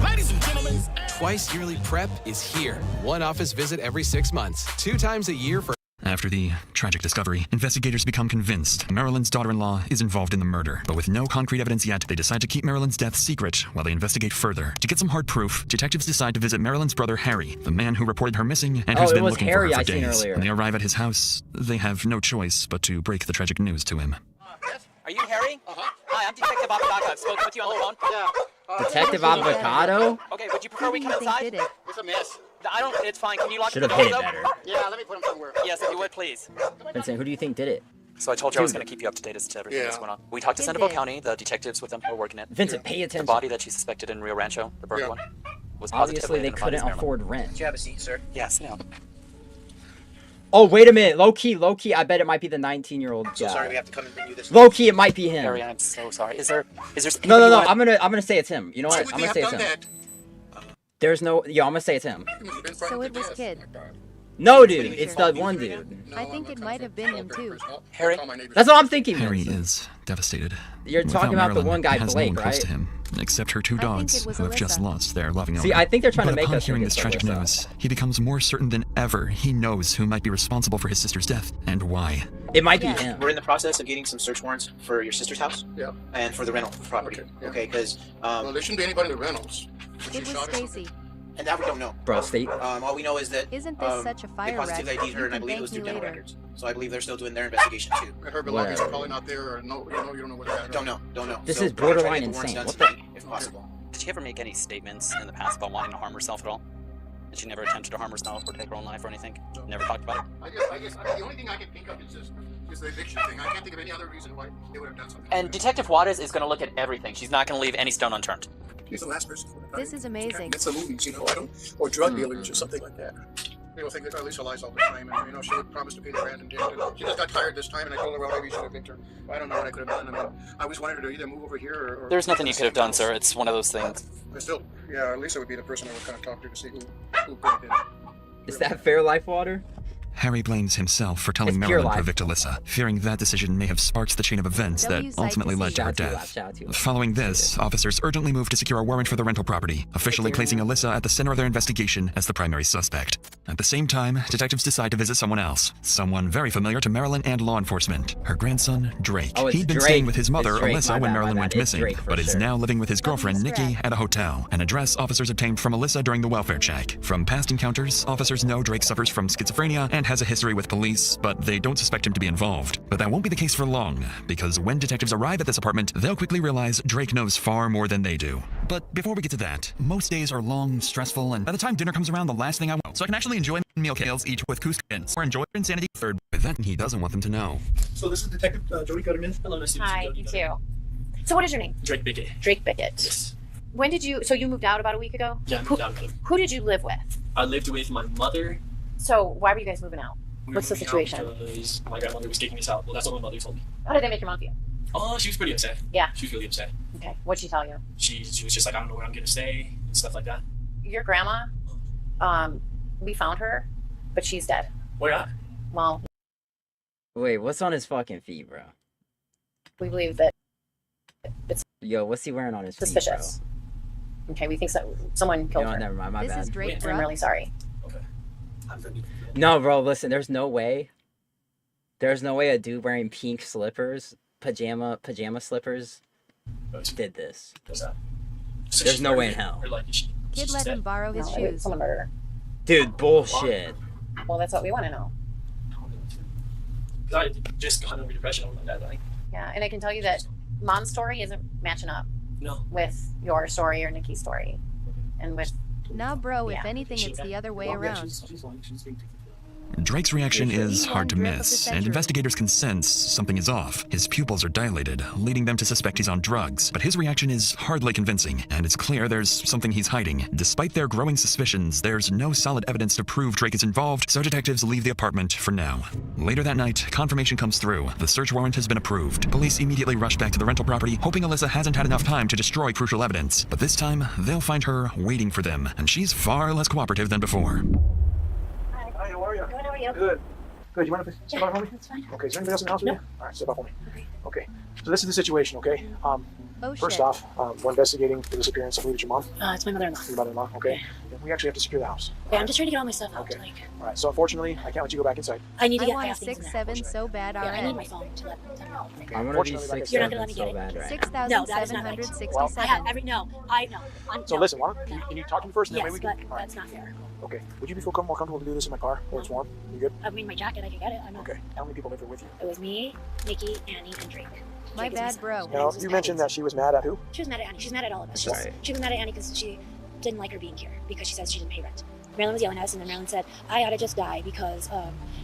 Speaker 23: Ladies and gentlemen, Twice Yearly Prep is here. One office visit every 6 months, 2 times a year for.
Speaker 12: After the tragic discovery, investigators become convinced Marilyn's daughter-in-law is involved in the murder. But with no concrete evidence yet, they decide to keep Marilyn's death secret while they investigate further. To get some hard proof, detectives decide to visit Marilyn's brother Harry, the man who reported her missing and who's
Speaker 1: it
Speaker 12: been
Speaker 1: was
Speaker 12: looking
Speaker 1: Harry
Speaker 12: for her
Speaker 1: I
Speaker 12: for
Speaker 1: seen
Speaker 12: days.
Speaker 1: earlier.
Speaker 12: When they arrive at his house, they have no choice but to break the tragic news to him.
Speaker 24: Are you Harry? Hi, I'm Detective Avocado. I've spoken with you on the phone. Yeah.
Speaker 1: Detective Avocado?
Speaker 24: Okay, would you prefer we come inside?
Speaker 23: It's a mess.
Speaker 24: I don't. It's fine. Can you lock
Speaker 1: Should've
Speaker 24: the
Speaker 1: hit
Speaker 24: door
Speaker 1: it
Speaker 24: though?
Speaker 1: better.
Speaker 23: Yeah, let me put him somewhere.
Speaker 24: Yes, if you would, please.
Speaker 1: Vincent, who do you think did it?
Speaker 24: So I told you I was going to keep you up to date as to everything that's going on. We talked to
Speaker 1: It
Speaker 24: Sandoval
Speaker 1: did.
Speaker 24: County, the detectives with them who are working it.
Speaker 1: Vincent, pay attention.
Speaker 24: The body that she suspected in Rio Rancho, the burnt one, was
Speaker 1: Obviously,
Speaker 24: positively
Speaker 1: they
Speaker 24: identified as
Speaker 1: couldn't
Speaker 24: Marilyn.
Speaker 1: afford rent.
Speaker 24: Do you have a seat, sir? Yes, no.
Speaker 1: Oh, wait a minute. Low key, I bet it might be the 19-year-old guy.
Speaker 24: So sorry, we have to come and bring you this.
Speaker 1: Low key, it might be him.
Speaker 24: Harry, I'm so sorry. Is there?
Speaker 1: No. I'm gonna say it's him. You know what? I'm gonna say it's him.
Speaker 23: that?
Speaker 1: There's no. Yo, I'm gonna say it's him.
Speaker 9: So it was Kid.
Speaker 1: No, dude. It's the one dude.
Speaker 9: I think it might have been him too.
Speaker 24: Harry?
Speaker 1: That's what I'm thinking.
Speaker 12: Harry
Speaker 1: Vincent.
Speaker 12: is devastated.
Speaker 1: You're
Speaker 12: Without
Speaker 1: talking about the
Speaker 12: Marilyn,
Speaker 1: one guy,
Speaker 12: he has
Speaker 1: Blake,
Speaker 12: no one close
Speaker 1: right?
Speaker 12: to him, except her 2
Speaker 9: think
Speaker 12: dogs
Speaker 9: it was
Speaker 12: who have just
Speaker 9: Alyssa.
Speaker 12: lost their loving owner.
Speaker 1: See, I think they're trying to
Speaker 12: But
Speaker 1: make
Speaker 12: upon
Speaker 1: us
Speaker 12: hearing
Speaker 1: think
Speaker 12: this
Speaker 1: it's
Speaker 12: tragic
Speaker 1: Alyssa.
Speaker 12: news, he becomes more certain than ever he knows who might be responsible for his sister's death and why.
Speaker 1: It might be him.
Speaker 11: We're in the process of getting some search warrants for your sister's house.
Speaker 18: Yeah.
Speaker 11: And for the rental property. Okay, because
Speaker 18: Well, there shouldn't be anybody in the rentals.
Speaker 9: It was Stacy.
Speaker 11: and that we don't know.
Speaker 1: Bro, state.
Speaker 11: All we know is that
Speaker 9: Isn't this such a
Speaker 11: they
Speaker 9: fire
Speaker 11: positively
Speaker 9: wreck?
Speaker 11: ID'd her,
Speaker 9: You
Speaker 11: and I
Speaker 9: can
Speaker 11: believe it
Speaker 9: thank
Speaker 11: was through
Speaker 9: me
Speaker 11: dental
Speaker 9: later.
Speaker 11: records. So I believe they're still doing their investigation too.
Speaker 18: And her belongings are probably not there, or no, you don't know where they're at.
Speaker 11: Don't know.
Speaker 1: This
Speaker 11: So
Speaker 1: is
Speaker 11: we're gonna try
Speaker 1: borderline
Speaker 11: to get the warrants
Speaker 1: insane.
Speaker 11: done
Speaker 1: What the?
Speaker 11: tonight, if possible.
Speaker 24: Did she ever make any statements in the past about wanting to harm herself at all? Did she never attempted to harm herself or take her own life or anything? Never talked about it?
Speaker 18: I guess the only thing I can think of is the eviction thing. I can't think of any other reason why they would have done something.
Speaker 24: And Detective Juarez is going to look at everything. She's not going to leave any stone unturned.
Speaker 18: He's the last person.
Speaker 9: This is amazing.
Speaker 18: It's the movies, I don't, or drug dealers or something like that. People think that Lisa lies all the time, and you know she would promise to pay the rent and didn't. And she just got tired this time, and I told her, well, maybe you should evict her. I don't know what I could have done. I mean, I always wanted her to either move over here or
Speaker 24: There's nothing you could have done, sir. It's one of those things.
Speaker 18: I still, yeah, Lisa would be the person I would kind of talk to see who could have been.
Speaker 1: Is that fair, Life Water?
Speaker 12: Harry blames himself for telling
Speaker 1: It's pure
Speaker 12: Marilyn to
Speaker 1: life.
Speaker 12: evict Alyssa, fearing that decision may have sparked the chain of events that ultimately led to her death. Following this, officers urgently moved to secure a warrant for the rental property, officially placing Alyssa at the center of their investigation as the primary suspect. At the same time, detectives decide to visit someone else, someone very familiar to Marilyn and law enforcement, her grandson, Drake.
Speaker 1: Oh, it's
Speaker 12: He'd been
Speaker 1: Drake.
Speaker 12: staying with his mother,
Speaker 1: It's Drake.
Speaker 12: Alyssa,
Speaker 1: My
Speaker 12: when
Speaker 1: bad,
Speaker 12: Marilyn
Speaker 1: my
Speaker 12: went
Speaker 1: bad. It's
Speaker 12: missing,
Speaker 1: Drake for
Speaker 12: but is
Speaker 1: sure.
Speaker 12: now living with his girlfriend, Nikki, at a hotel, an address officers obtained from Alyssa during the welfare check. From past encounters, officers know Drake suffers from schizophrenia and has a history with police, but they don't suspect him to be involved. But that won't be the case for long, because when detectives arrive at this apartment, they'll quickly realize Drake knows far more than they do. But before we get to that, most days are long, stressful, and by the time dinner comes around, the last thing I want, so I can actually enjoy meal kales each with couscous, or enjoy insanity third. But then he doesn't want them to know.
Speaker 2: So this is Detective Jody Gutterman. Hello, nice to meet you.
Speaker 17: Hi, you too. So what is your name?
Speaker 2: Drake Bickett.
Speaker 17: Drake Bickett.
Speaker 2: Yes.
Speaker 17: When did you, so you moved out about a week ago?
Speaker 2: Yeah, I moved out.
Speaker 17: Who did you live with?
Speaker 2: I lived with my mother.
Speaker 17: So why were you guys moving out?
Speaker 2: We were
Speaker 17: What's the
Speaker 2: moving out
Speaker 17: situation?
Speaker 2: Because my grandmother was kicking us out. Well, that's what my mother told me.
Speaker 17: How did that make your mom feel?
Speaker 2: Oh, she was pretty upset.
Speaker 17: Yeah.
Speaker 2: She was really upset.
Speaker 17: Okay, what'd she tell you?
Speaker 2: She was just like, I don't know where I'm gonna stay and stuff like that.
Speaker 17: Your grandma, we found her, but she's dead.
Speaker 2: Where at?
Speaker 17: Well,
Speaker 1: Wait, what's on his fucking feet, bro?
Speaker 17: we believe that it's
Speaker 1: Yo, what's he wearing on his
Speaker 17: suspicious. Okay, we think someone
Speaker 1: feet,
Speaker 17: killed
Speaker 1: bro?
Speaker 17: her.
Speaker 1: No, never mind, my
Speaker 16: This
Speaker 1: bad.
Speaker 16: is Drake
Speaker 17: And I'm really sorry.
Speaker 1: No, bro, listen, there's no way. There's no way a dude wearing pink slippers, pajama slippers, did this. There's no way in hell.
Speaker 16: Kid let him borrow his
Speaker 17: No,
Speaker 16: shoes.
Speaker 17: someone murdered her.
Speaker 1: Dude, bullshit.
Speaker 17: Well, that's what we want to know.
Speaker 2: I just got over depression on my dad dying.
Speaker 17: Yeah, and I can tell you that Mom's story isn't matching up
Speaker 2: No.
Speaker 17: with your story or Nikki's story, and with
Speaker 16: Nah, bro, if
Speaker 17: Yeah.
Speaker 16: anything, it's the other way around.
Speaker 12: Drake's reaction is hard to miss, and investigators can sense something is off. His pupils are dilated, leading them to suspect he's on drugs. But his reaction is hardly convincing, and it's clear there's something he's hiding. Despite their growing suspicions, there's no solid evidence to prove Drake is involved, so detectives leave the apartment for now. Later that night, confirmation comes through. The search warrant has been approved. Police immediately rush back to the rental property, hoping Alyssa hasn't had enough time to destroy crucial evidence. But this time, they'll find her waiting for them, and she's far less cooperative than before.
Speaker 14: Hi, how are you?
Speaker 17: Good, how are you?
Speaker 14: Good. Good. You mind if I step out for me?
Speaker 17: That's fine.
Speaker 14: Okay. Is there anybody else in the house with
Speaker 17: No.
Speaker 14: you? All right, step out for me.
Speaker 17: Okay.
Speaker 14: Okay. So this is the situation, okay?
Speaker 16: Oh,
Speaker 14: First
Speaker 16: shit.
Speaker 14: off, we're investigating the disappearance. I believe it's your mom.
Speaker 17: It's my mother-in-law.
Speaker 14: Your mother-in-law, okay? We actually have to secure the house.
Speaker 17: Yeah, I'm just trying to get all my stuff out.
Speaker 14: Okay.
Speaker 17: Like,
Speaker 14: All right. So unfortunately, I can't let you go back inside.
Speaker 17: I need to
Speaker 16: I
Speaker 17: get
Speaker 16: want a
Speaker 17: past things in there.
Speaker 16: 6'7" so bad
Speaker 17: Yeah, I need my
Speaker 16: already.
Speaker 17: phone to let them know.
Speaker 14: Okay.
Speaker 1: I want to be
Speaker 14: Unfortunately, like I
Speaker 1: 6'7"
Speaker 17: You're not gonna let me
Speaker 1: so
Speaker 17: get it.
Speaker 1: bad right now.
Speaker 17: No, that is not right.
Speaker 16: 6,767.
Speaker 17: I have every no.
Speaker 14: So listen, why don't can you talk to me first, and then
Speaker 17: Yes,
Speaker 14: maybe we
Speaker 17: but
Speaker 14: can. All right.
Speaker 17: that's not fair.
Speaker 14: Okay. Would you be feel more comfortable to do this in my car where it's warm? You good?
Speaker 17: I mean, my jacket, I can get it. I'm not.
Speaker 14: Okay. How many people live here with you?
Speaker 17: It was me, Nikki, Annie, and Drake.
Speaker 16: My
Speaker 17: Drake is
Speaker 16: bad,
Speaker 17: son.
Speaker 16: bro.
Speaker 14: Now, you mentioned that she was mad at who?
Speaker 17: She was mad at Annie. She's mad at all of us.
Speaker 1: Right.
Speaker 17: She was mad at Annie because she didn't like her being here because she says she didn't pay rent. Marilyn was yelling at us, and then Marilyn said, "I ought to just die because,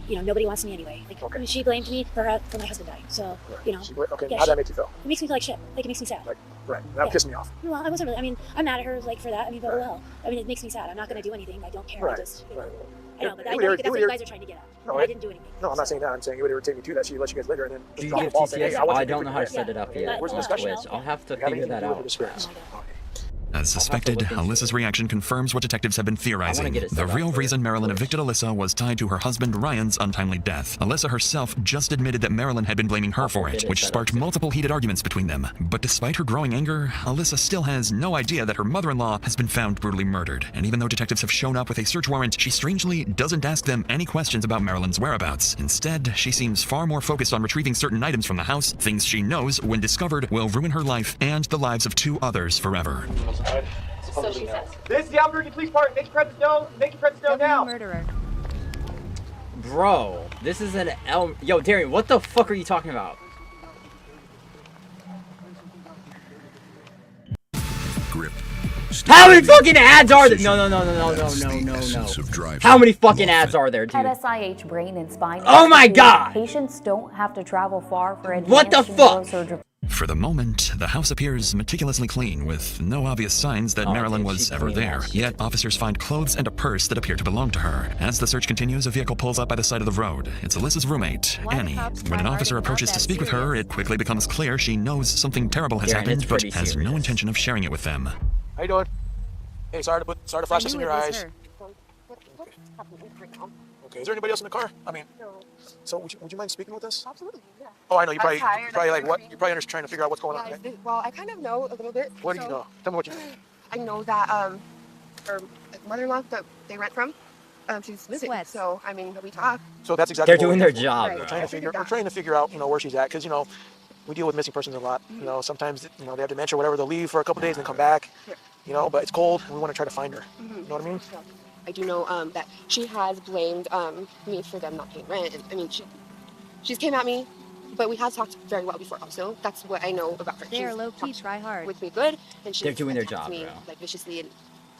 Speaker 17: nobody wants me anyway." Like,
Speaker 14: Okay.
Speaker 17: she blamed me for my husband dying. So,
Speaker 14: Okay.
Speaker 17: yeah,
Speaker 14: How'd that make you feel?
Speaker 17: it makes me feel like shit. Like, it makes me sad.
Speaker 14: Right. That
Speaker 17: Yeah.
Speaker 14: pissed me off.
Speaker 17: Well, I wasn't really. I mean, I'm mad at her like for that. I mean, but well, I mean, it makes me sad. I'm not gonna do anything. I don't care. I
Speaker 14: Right.
Speaker 17: just,
Speaker 14: Right.
Speaker 17: I know, but
Speaker 14: It
Speaker 17: I
Speaker 14: would
Speaker 17: know
Speaker 14: irrit-
Speaker 17: that's
Speaker 14: it
Speaker 17: what
Speaker 14: would
Speaker 17: you
Speaker 14: irrit-
Speaker 17: guys are trying to get at.
Speaker 14: No,
Speaker 17: But I didn't do anything.
Speaker 14: No, I'm not saying that. I'm saying it would irritate me too that she let you guys live here and then
Speaker 1: Do
Speaker 14: just
Speaker 1: you
Speaker 14: drop
Speaker 1: have
Speaker 14: the ball and say, hey,
Speaker 1: TTS?
Speaker 14: I want
Speaker 1: I
Speaker 14: you to
Speaker 1: don't
Speaker 14: do
Speaker 1: know
Speaker 14: it.
Speaker 1: how to set it up yet
Speaker 14: Where's the
Speaker 1: on
Speaker 14: discussion?
Speaker 1: Twitch. I'll have to
Speaker 14: You have
Speaker 1: figure
Speaker 14: anything
Speaker 1: that
Speaker 14: to do with
Speaker 1: out.
Speaker 14: the spirits?
Speaker 12: As suspected, Alyssa's reaction confirms what detectives have been theorizing.
Speaker 1: get it
Speaker 12: The
Speaker 1: set up
Speaker 12: real
Speaker 1: for
Speaker 12: reason Marilyn evicted Alyssa was tied to her husband Ryan's untimely death. Alyssa herself just admitted that Marilyn had been blaming her for it, which sparked multiple heated arguments between them. But despite her growing anger, Alyssa still has no idea that her mother-in-law has been found brutally murdered. And even though detectives have shown up with a search warrant, she strangely doesn't ask them any questions about Marilyn's whereabouts. Instead, she seems far more focused on retrieving certain items from the house, things she knows, when discovered, will ruin her life and the lives of 2 others forever.
Speaker 17: So she says.
Speaker 15: This is the Albuquerque Police Department. Make your presence known. Make your presence known now.
Speaker 16: Murderer.
Speaker 1: Bro, this is an Yo, Darian, what the fuck are you talking about?
Speaker 4: Grip.
Speaker 1: How many fucking ads are there? No. How many fucking ads are there, dude?
Speaker 6: At SIH Brain and Spine
Speaker 1: Oh my
Speaker 6: Institute,
Speaker 1: God!
Speaker 6: Patients don't have to travel far for advanced
Speaker 1: What the fuck?
Speaker 6: neurosurgery.
Speaker 12: For the moment, the house appears meticulously clean, with no obvious signs that Marilyn was ever there. Yet, officers find clothes and a purse that appear to belong to her. As the search continues, a vehicle pulls up by the side of the road. It's Alyssa's roommate, Annie. When an officer approaches to speak with her, it quickly becomes clear she knows something terrible has happened, but has no intention of sharing it with them.
Speaker 15: How you doing? Hey, sorry to flash this in your eyes. Okay, is there anybody else in the car? I mean, so would you mind speaking with us?
Speaker 4: Absolutely, yeah.
Speaker 15: Oh, I know. You probably
Speaker 4: tired,
Speaker 15: like what? You're probably trying to figure out what's going on. Right?
Speaker 4: Well, I kind of know a little bit.
Speaker 15: What do you know? Tell me what you know.
Speaker 4: I know that her mother-in-law that they rent from, she's missing. So I mean, we talk.
Speaker 15: So that's exactly.
Speaker 1: They're doing their job.
Speaker 4: Right.
Speaker 15: We're trying to figure out, where she's at, because we deal with missing persons a lot. Sometimes they have dementia or whatever. They'll leave for a couple days and then come back. But it's cold and we want to try to find her. You know what I mean?
Speaker 4: Yeah. I do know that she has blamed me for them not paying rent. I mean, she's came at me, but we have talked very well before. Also, that's what I know about her.
Speaker 6: They are low key, try hard.
Speaker 4: With me good, and she's
Speaker 1: they're doing their job,
Speaker 4: me,
Speaker 1: bro.
Speaker 4: like viciously and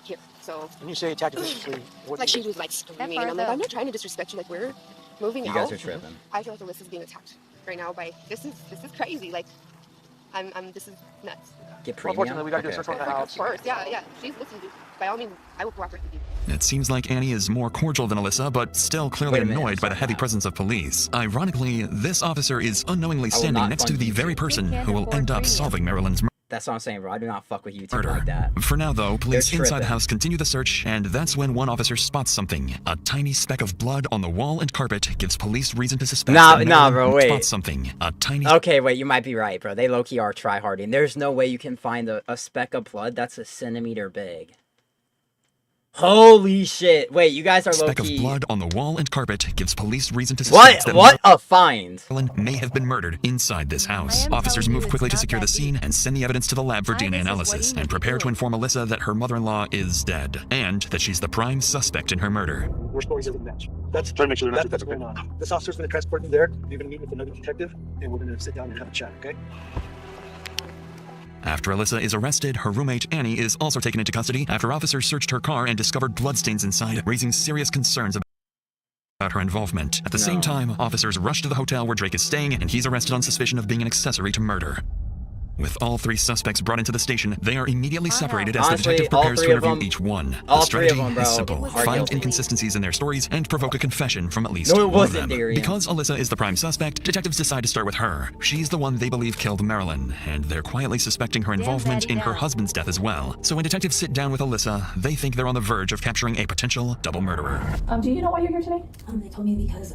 Speaker 4: here. So
Speaker 15: when you say attacked viciously, what?
Speaker 4: Like she was like screaming, and I'm like, I'm not trying to disrespect you. Like we're moving out.
Speaker 1: You guys are tripping.
Speaker 4: I feel like Alyssa's being attacked right now by this is crazy. Like this is nuts.
Speaker 15: Unfortunately, we got to do a search on the house.
Speaker 4: Of course, yeah. She's listening. By all means, I will cooperate with you.
Speaker 12: It seems like Annie is more cordial than Alyssa, but still clearly annoyed by the heavy presence of police. Ironically, this officer is unknowingly standing next to the very person who will end up solving Marilyn's murder.
Speaker 1: That's what I'm saying, bro. I do not fuck with YouTube like that.
Speaker 12: For now, though, police inside the house continue the search, and that's when one officer spots something. A tiny speck of blood on the wall and carpet gives police reason to suspect that Marilyn
Speaker 1: bro, wait.
Speaker 12: spots something. A tiny...
Speaker 1: Okay, wait, you might be right, bro. They low-key are try-harding. There's no way you can find a speck of blood that's a centimeter big. Holy shit. Wait, you guys are low-key...
Speaker 12: speck of blood on the wall and carpet gives police reason to suspect that
Speaker 1: What a find!
Speaker 12: Marilyn may have been murdered inside this house. Officers move quickly to secure the scene and send the evidence to the lab for DNA analysis, and prepare to inform Alyssa that her mother-in-law is dead, and that she's the prime suspect in her murder.
Speaker 15: We're supposed to match. That's trying to make sure that's going on. This officer's going to transport you there. You're going to meet with another detective, and we're going to sit down and have a chat, okay?
Speaker 12: After Alyssa is arrested, her roommate Annie is also taken into custody after officers searched her car and discovered bloodstains inside, raising serious concerns about her involvement. At the same time, officers rush to the hotel where Drake is staying, and he's arrested on suspicion of being an accessory to murder. With all three suspects brought into the station, they are immediately separated as the detective prepares to interview each one. The strategy is simple. Find inconsistencies in their stories and provoke a confession from at least one of them. Because Alyssa is the prime suspect, detectives decide to start with her. She's the one they believe killed Marilyn, and they're quietly suspecting her involvement in her husband's death as well. So when detectives sit down with Alyssa, they think they're on the verge of capturing a potential double murderer.
Speaker 8: Do you know why you're here today?
Speaker 19: They told me because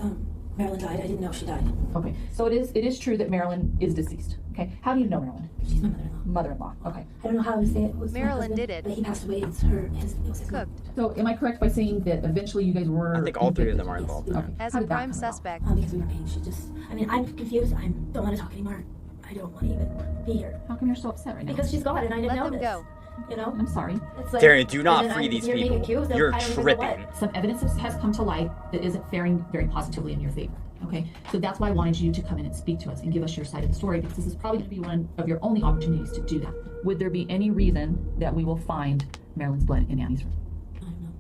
Speaker 19: Marilyn died. I didn't know she died.
Speaker 8: Okay, so it is true that Marilyn is deceased. Okay, how do you know Marilyn?
Speaker 19: She's my mother-in-law.
Speaker 8: Mother-in-law. Okay.
Speaker 19: I don't know how to say it.
Speaker 6: Marilyn did it.
Speaker 19: But he passed away. It was his
Speaker 8: cooked. So am I correct by saying that eventually you guys were?
Speaker 1: I think all three of them are involved.
Speaker 8: Okay.
Speaker 6: As a prime suspect.
Speaker 19: Because we were paying. I'm confused. I don't want to talk anymore. I don't want to even be here.
Speaker 8: How come you're so upset right now?
Speaker 19: Because she's gone and I didn't know this.
Speaker 6: Let them go.
Speaker 8: I'm sorry.
Speaker 19: It's like,
Speaker 1: Darren, do not free these people. You're tripping.
Speaker 8: Some evidence has come to light that isn't faring very positively in your favor. Okay, so that's why I wanted you to come in and speak to us and give us your side of the story, because this is probably going to be one of your only opportunities to do that. Would there be any reason that we will find Marilyn's blood in Annie's room?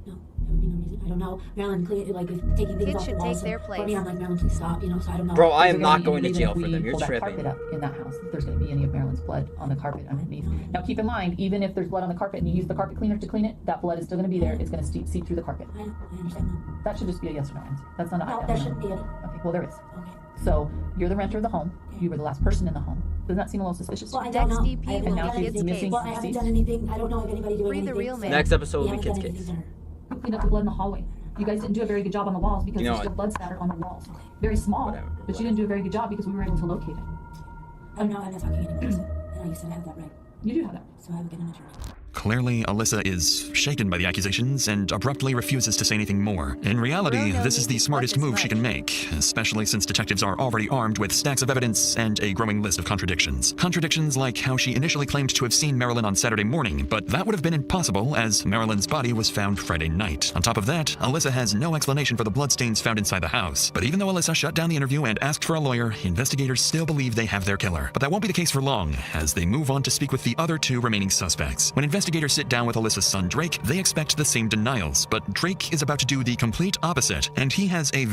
Speaker 19: No, there would be no reason. I don't know. Marilyn, is taking things off the walls.
Speaker 6: Take their place.
Speaker 19: For me, I'm like, Marilyn, please stop. So I don't know.
Speaker 1: Bro, I am not going to jail for them. You're tripping.
Speaker 8: Carpet up in that house, if there's going to be any of Marilyn's blood on the carpet underneath. Now, keep in mind, even if there's blood on the carpet and you use the carpet cleaner to clean it, that blood is still going to be there. It's going to seep through the carpet.
Speaker 19: I understand that.
Speaker 8: That should just be a yes or no answer. That's not a
Speaker 19: No, there shouldn't be any.
Speaker 8: Okay, well, there is.
Speaker 19: Okay.
Speaker 8: So you're the renter of the home. You were the last person in the home. Doesn't that seem a little suspicious?
Speaker 19: Well, I don't know.
Speaker 6: DP will
Speaker 8: now
Speaker 6: get
Speaker 8: she's missing.
Speaker 19: Well, I haven't done anything. I don't know if anybody doing
Speaker 6: Free the
Speaker 19: anything.
Speaker 6: real man.
Speaker 1: Next episode will be Kids Case.
Speaker 8: Clean up the blood in the hallway. You guys didn't do a very good job on the walls because there's still blood scattered on the walls. Very small, but you didn't do a very good job because we were able to locate it.
Speaker 19: I'm not talking anymore. And you said I have that right.
Speaker 8: You do have that.
Speaker 19: So I will get an attorney.
Speaker 12: Clearly, Alyssa is shaken by the accusations and abruptly refuses to say anything more. In reality, this is the smartest move she can make, especially since detectives are already armed with stacks of evidence and a growing list of contradictions. Contradictions like how she initially claimed to have seen Marilyn on Saturday morning, but that would have been impossible as Marilyn's body was found Friday night. On top of that, Alyssa has no explanation for the bloodstains found inside the house. But even though Alyssa shut down the interview and asked for a lawyer, investigators still believe they have their killer. But that won't be the case for long, as they move on to speak with the other two remaining suspects. When investigators sit down with Alyssa's son Drake, they expect the same denials, but Drake is about to do the complete opposite, and he has a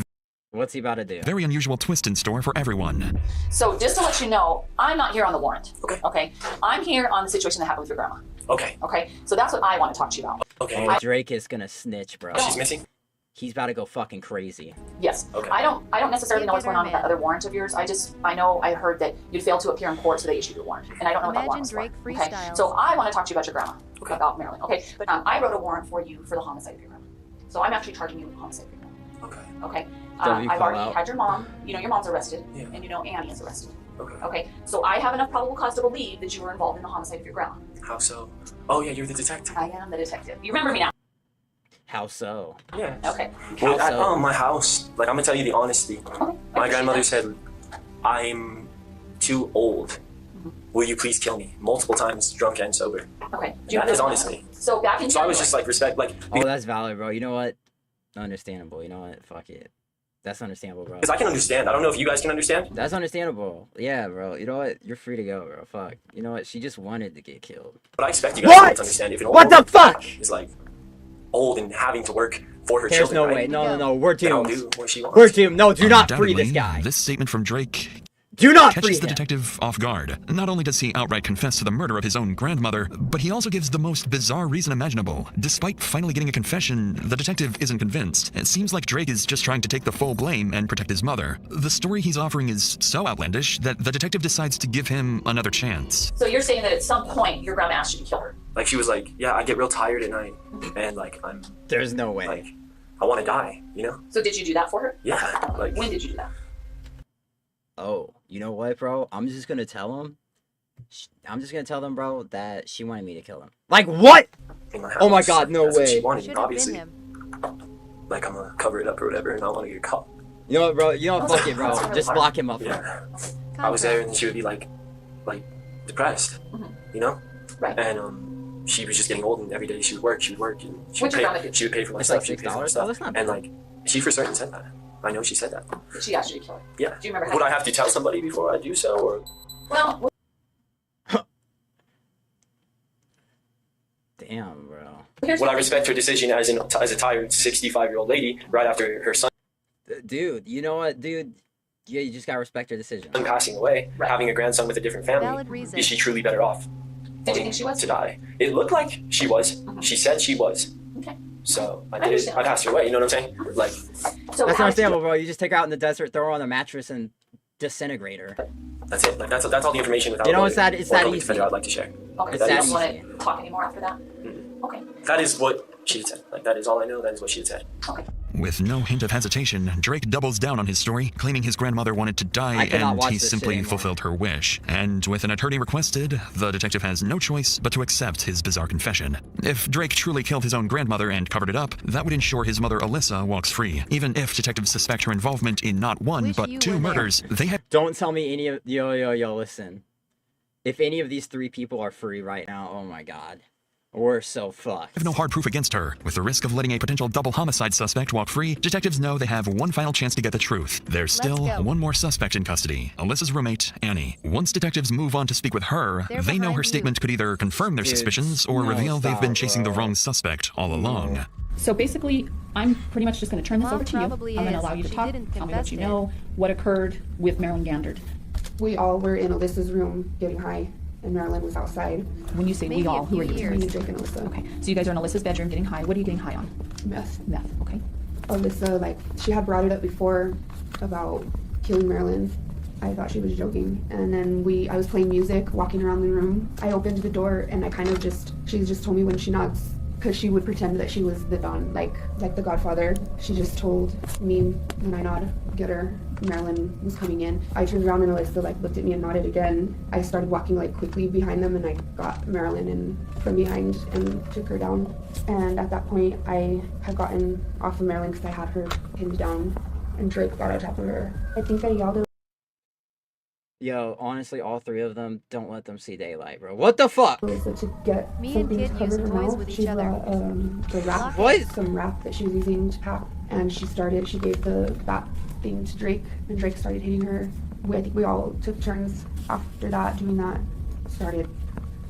Speaker 1: What's he about to do?
Speaker 12: Very unusual twist in store for everyone.
Speaker 8: So just to let you know, I'm not here on the warrant. Okay. I'm here on the situation that happened with your grandma. Okay. So that's what I want to talk to you about.
Speaker 1: Oh, Drake is gonna snitch, bro.
Speaker 2: She's missing?
Speaker 1: He's about to go fucking crazy.
Speaker 8: Yes. I don't necessarily know what's going on with that other warrant of yours. I heard that you'd failed to appear in court, so they issued your warrant, and I don't know what that warrant was for. Okay. So I want to talk to you about your grandma, about Marilyn. Okay. But I wrote a warrant for you for the homicide of your grandma. So I'm actually charging you with the homicide of your grandma. Okay. I've already had your mom. You know your mom's arrested, and you know Annie is arrested. Okay. So I have enough probable cause to believe that you were involved in the homicide of your grandma.
Speaker 2: How so? Oh yeah, you're the detective.
Speaker 8: I am the detective. You remember me now?
Speaker 1: How so?
Speaker 2: Yeah.
Speaker 8: Okay.
Speaker 2: Well, at my house, like I'm gonna tell you the honesty. My grandmother said, "I'm too old. Will you please kill me?" Multiple times, drunk and sober.
Speaker 8: Okay.
Speaker 2: That is honestly.
Speaker 8: So back in
Speaker 2: So I was just like respect, like.
Speaker 1: Oh, that's valid, bro. You know what? Understandable. You know what? Fuck it. That's understandable, bro.
Speaker 2: Because I can understand. I don't know if you guys can understand.
Speaker 1: That's understandable. Yeah, bro. You know what? You're free to go, bro. Fuck. You know what? She just wanted to get killed.
Speaker 2: But I expect you guys to understand if an old woman is like old and having to work for her
Speaker 1: There's
Speaker 2: children.
Speaker 1: no way. No. We're
Speaker 2: I'll
Speaker 1: doomed.
Speaker 2: do what she wants.
Speaker 1: We're doomed. No, do not free this
Speaker 12: Undoubtedly,
Speaker 1: guy.
Speaker 12: This statement from Drake
Speaker 1: Do not free
Speaker 12: catches the
Speaker 1: him.
Speaker 12: detective off guard. Not only does he outright confess to the murder of his own grandmother, but he also gives the most bizarre reason imaginable. Despite finally getting a confession, the detective isn't convinced. It seems like Drake is just trying to take the full blame and protect his mother. The story he's offering is so outlandish that the detective decides to give him another chance.
Speaker 8: So you're saying that at some point your grandma asked you to kill her?
Speaker 2: Like she was like, yeah, I get real tired at night, and like I'm.
Speaker 1: There's no way.
Speaker 2: Like, I want to die, you know?
Speaker 8: So did you do that for her?
Speaker 2: Yeah. Like.
Speaker 8: When did you do that?
Speaker 1: Oh, you know what, bro? I'm just gonna tell him. I'm just gonna tell them, bro, that she wanted me to kill him. Like what? Oh my god, no
Speaker 2: That's what she
Speaker 1: way.
Speaker 2: wanted, obviously. Like I'm gonna cover it up or whatever, and I want to get caught.
Speaker 1: You know what, bro? You know what? Fuck it, bro. Just block him up.
Speaker 2: Yeah. I was there, and she would be like depressed, you know?
Speaker 8: Right.
Speaker 2: And she was just getting old, and every day she would work, and she would
Speaker 8: What'd your grandma do?
Speaker 2: she would pay for my
Speaker 1: It's
Speaker 2: stuff,
Speaker 1: like
Speaker 2: she would pay for my
Speaker 1: $6?
Speaker 2: stuff,
Speaker 1: Oh, that's not
Speaker 2: and
Speaker 1: bad.
Speaker 2: like she for certain said that. I know she said that.
Speaker 8: Did she ask you to kill her?
Speaker 2: Yeah.
Speaker 8: Do you remember how
Speaker 2: Would
Speaker 8: you-
Speaker 2: I have to tell somebody before I do so, or?
Speaker 8: Well.
Speaker 1: Damn, bro.
Speaker 2: Would I respect her decision as a tired 65-year-old lady right after her son
Speaker 1: Dude, you know what, dude? Yeah, you just gotta respect her decision.
Speaker 2: passing away, having a grandson with a different family?
Speaker 1: Valid reason.
Speaker 2: Is she truly better off?
Speaker 8: Did you think she was?
Speaker 2: To die. It looked like she was. She said she was.
Speaker 8: Okay.
Speaker 2: So I did. I passed her away. You know what I'm saying? Like.
Speaker 8: So
Speaker 1: That's understandable, bro. You just take her out in the desert, throw her on a mattress, and disintegrate her.
Speaker 2: That's it. Like that's all the information without.
Speaker 1: You know,
Speaker 2: going-
Speaker 1: it's that- it's
Speaker 2: or
Speaker 1: that
Speaker 2: going
Speaker 1: easy.
Speaker 2: defender I'd like to share.
Speaker 8: Okay,
Speaker 1: It's
Speaker 8: so you
Speaker 1: that
Speaker 8: don't
Speaker 1: easy.
Speaker 8: want to talk anymore after that? Okay.
Speaker 2: That is what she had said. Like that is all I know. That is what she had said.
Speaker 8: Okay.
Speaker 12: With no hint of hesitation, Drake doubles down on his story, claiming his grandmother wanted to die
Speaker 1: I cannot
Speaker 12: and
Speaker 1: watch
Speaker 12: he
Speaker 1: this shit
Speaker 12: simply
Speaker 1: anymore.
Speaker 12: fulfilled her wish. And with an attorney requested, the detective has no choice but to accept his bizarre confession. If Drake truly killed his own grandmother and covered it up, that would ensure his mother Alyssa walks free. Even if detectives suspect her involvement in not one but two murders, they have
Speaker 1: Don't tell me any of yo, listen. If any of these three people are free right now, oh my god. We're so fucked.
Speaker 12: no hard proof against her. With the risk of letting a potential double homicide suspect walk free, detectives know they have one final chance to get the truth. There's still one more suspect in custody, Alyssa's roommate, Annie. Once detectives move on to speak with her, they know her statement could either confirm their suspicions or reveal they've been chasing the wrong suspect all along.
Speaker 8: So basically, I'm pretty much just going to turn this
Speaker 6: Mom
Speaker 8: over to you. I'm
Speaker 6: probably
Speaker 8: going to
Speaker 6: is.
Speaker 8: allow you to
Speaker 6: She
Speaker 8: talk.
Speaker 6: didn't
Speaker 8: Tell me
Speaker 6: confess
Speaker 8: what you
Speaker 6: it.
Speaker 8: know, what occurred with Marilyn Gandard.
Speaker 4: We all were in Alyssa's room getting high, and Marilyn was outside.
Speaker 8: When you say
Speaker 4: Maybe
Speaker 8: we all,
Speaker 4: a
Speaker 8: who are
Speaker 4: few
Speaker 8: you?
Speaker 4: years. Me, Drake, and Alyssa.
Speaker 8: Okay, so you guys are in Alyssa's bedroom getting high. What are you getting high on?
Speaker 4: Meth.
Speaker 8: Meth, okay.
Speaker 4: Alyssa, she had brought it up before about killing Marilyn. I thought she was joking. And then I was playing music, walking around the room. I opened the door and she just told me when she knocks, because she would pretend that she was the Don, like the Godfather. She just told me when I nod, get her. Marilyn was coming in. I turned around and Alyssa looked at me and nodded again. I started walking quickly behind them and I got Marilyn in from behind and took her down. And at that point, I had gotten off of Marilyn because I had her pinned down and Drake got on top of her. I think I yelled at
Speaker 1: Yo, honestly, all three of them, don't let them see daylight, bro. What the fuck?
Speaker 4: Alyssa to get
Speaker 6: Me
Speaker 4: some
Speaker 6: and
Speaker 4: things
Speaker 6: Kid
Speaker 4: covered
Speaker 6: use
Speaker 4: her
Speaker 6: toys
Speaker 4: mouth.
Speaker 6: with each
Speaker 4: She
Speaker 6: other.
Speaker 4: brought the wrap, some wrap that she was using to pack, and she gave that thing to Drake, and Drake started hitting her. I think we all took turns after that doing that, started